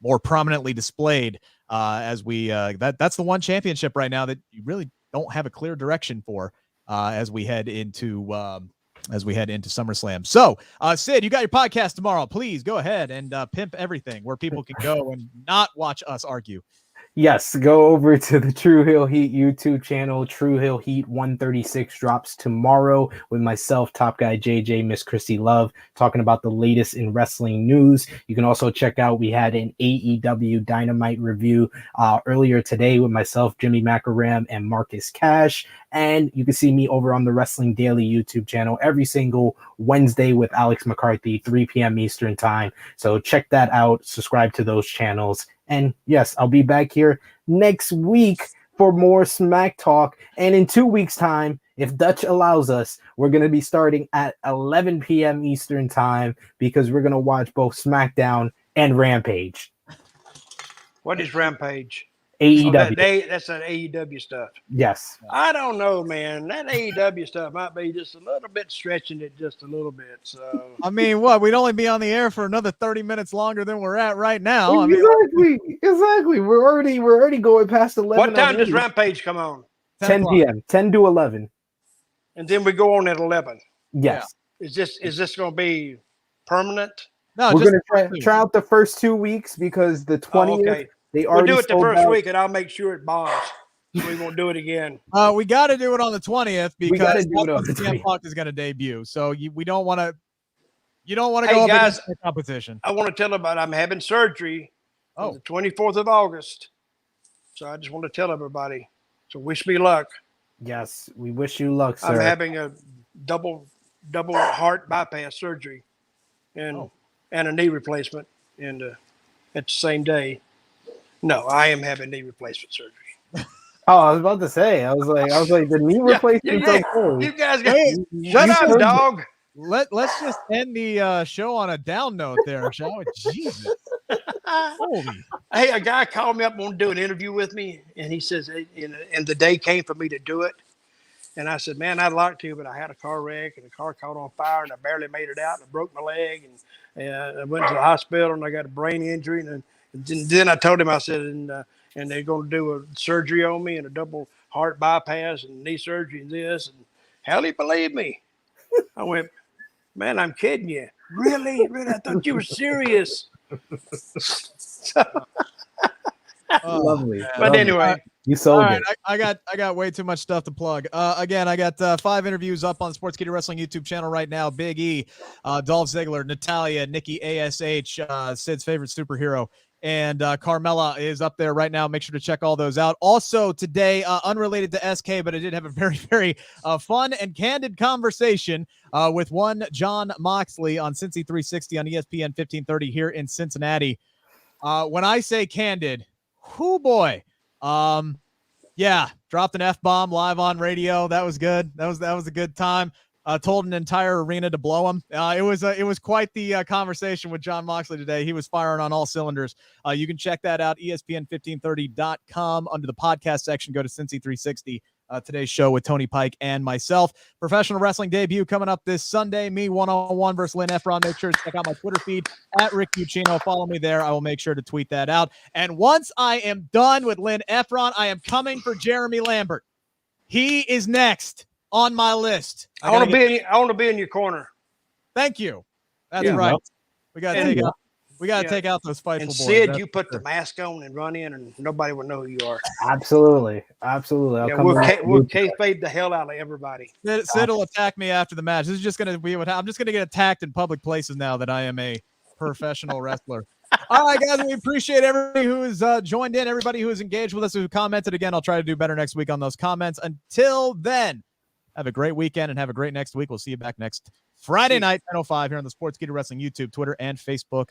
more prominently displayed as we that's the one championship right now that you really don't have a clear direction for as we head into SummerSlam. So, Sid, you got your podcast tomorrow. Please go ahead and pimp everything where people can go and not watch us argue. Yes, go over to the True Hill Heat YouTube channel. True Hill Heat 136 drops tomorrow with myself, Top Guy JJ, Miss Chrissy Love, talking about the latest in wrestling news. You can also check out, we had an AEW Dynamite review earlier today with myself, Jimmy Macaram, and Marcus Cash. And you can see me over on the Wrestling Daily YouTube channel every single Wednesday with Alex McCarthy, 3 p.m. Eastern time. So check that out. Subscribe to those channels. And yes, I'll be back here next week for more Smack Talk. And in 2 weeks' time, if Dutch allows us, we're going to be starting at 11 p.m. Eastern time because we're going to watch both SmackDown and Rampage. What is Rampage? AEW. That's that AEW stuff. Yes. I don't know, man. That AEW stuff might be just a little bit stretching it just a little bit. So I mean, we'd only be on the air for another 30 minutes longer than we're at right now. Exactly. We're already going past 11. What time does Rampage come on? 10 p.m. 10 to 11. And then we go on at 11. Yes. Yeah. Is this going to be permanent? No, we're going to try out the first 2 weeks because the 20th. Okay. We'll do it the first week, and I'll make sure it bombs. We won't do it again. We got to do it on the 20th because CM Punk is going to debut. So we don't want to. You don't want to go up against the competition. I want to tell everybody I'm having surgery on the 24th of August. So I just want to tell everybody. So wish me luck. Yes, we wish you luck, sir. I'm having a double heart bypass surgery, and a knee replacement, and at the same day. No, I am having knee replacement surgery. Oh, I was about to say. I was like, the knee replacement. You guys got shut up, dog. Let's just end the show on a down note there, shall we? Jesus. Holy. Hey, a guy called me up, wanted to do an interview with me, and he says, and the day came for me to do it. And I said, man, I'd like to, but I had a car wreck, and the car caught on fire, and I barely made it out, and I broke my leg, and I went to the hospital, and I got a brain injury, and then I told him, I said, and they're going to do a surgery on me and a double heart bypass and knee surgery and this. And hell, he believed me. I went, man, I'm kidding you. Really? I thought you were serious. Lovely. But anyway. You sold it. I got way too much stuff to plug. Again, I got 5 interviews up on the Sportskeeda Wrestling YouTube channel right now. Big E, Dolph Ziggler, Natalya, Nikki ASH, Sid's favorite superhero, and Carmella is up there right now. Make sure to check all those out. Also today, unrelated to SK, but I did have a very, very fun and candid conversation with one John Moxley on Cincy 360 on ESPN 1530 here in Cincinnati. When I say candid, whoo boy. Yeah, dropped an F-bomb live on radio. That was good. That was a good time. Told an entire arena to blow him. It was quite the conversation with John Moxley today. He was firing on all cylinders. You can check that out, ESPN1530.com. Under the podcast section, go to Cincy 360. today's show with Tony Pike and myself. Professional wrestling debut coming up this Sunday. Me one-on-one versus Lynn Efron. Make sure to check out my Twitter feed at Rick Ucchino. Follow me there. I will make sure to tweet that out. And once I am done with Lynn Efron, I am coming for Jeremy Lambert. He is next on my list. I want to be in your corner. Thank you. That's right. We got to take out those fightful boys. Sid, you put the mask on and run in, and nobody will know who you are. Absolutely. We'll kayfabe the hell out of everybody. Sid will attack me after the match. This is just going to be what I'm just going to get attacked in public places now that I am a professional wrestler. All right, guys, we appreciate everybody who has joined in, everybody who has engaged with us, who commented. Again, I'll try to do better next week on those comments. Until then, have a great weekend and have a great next week. We'll see you back next Friday night, 10:05 here on the Sportskeeda Wrestling YouTube, Twitter, and Facebook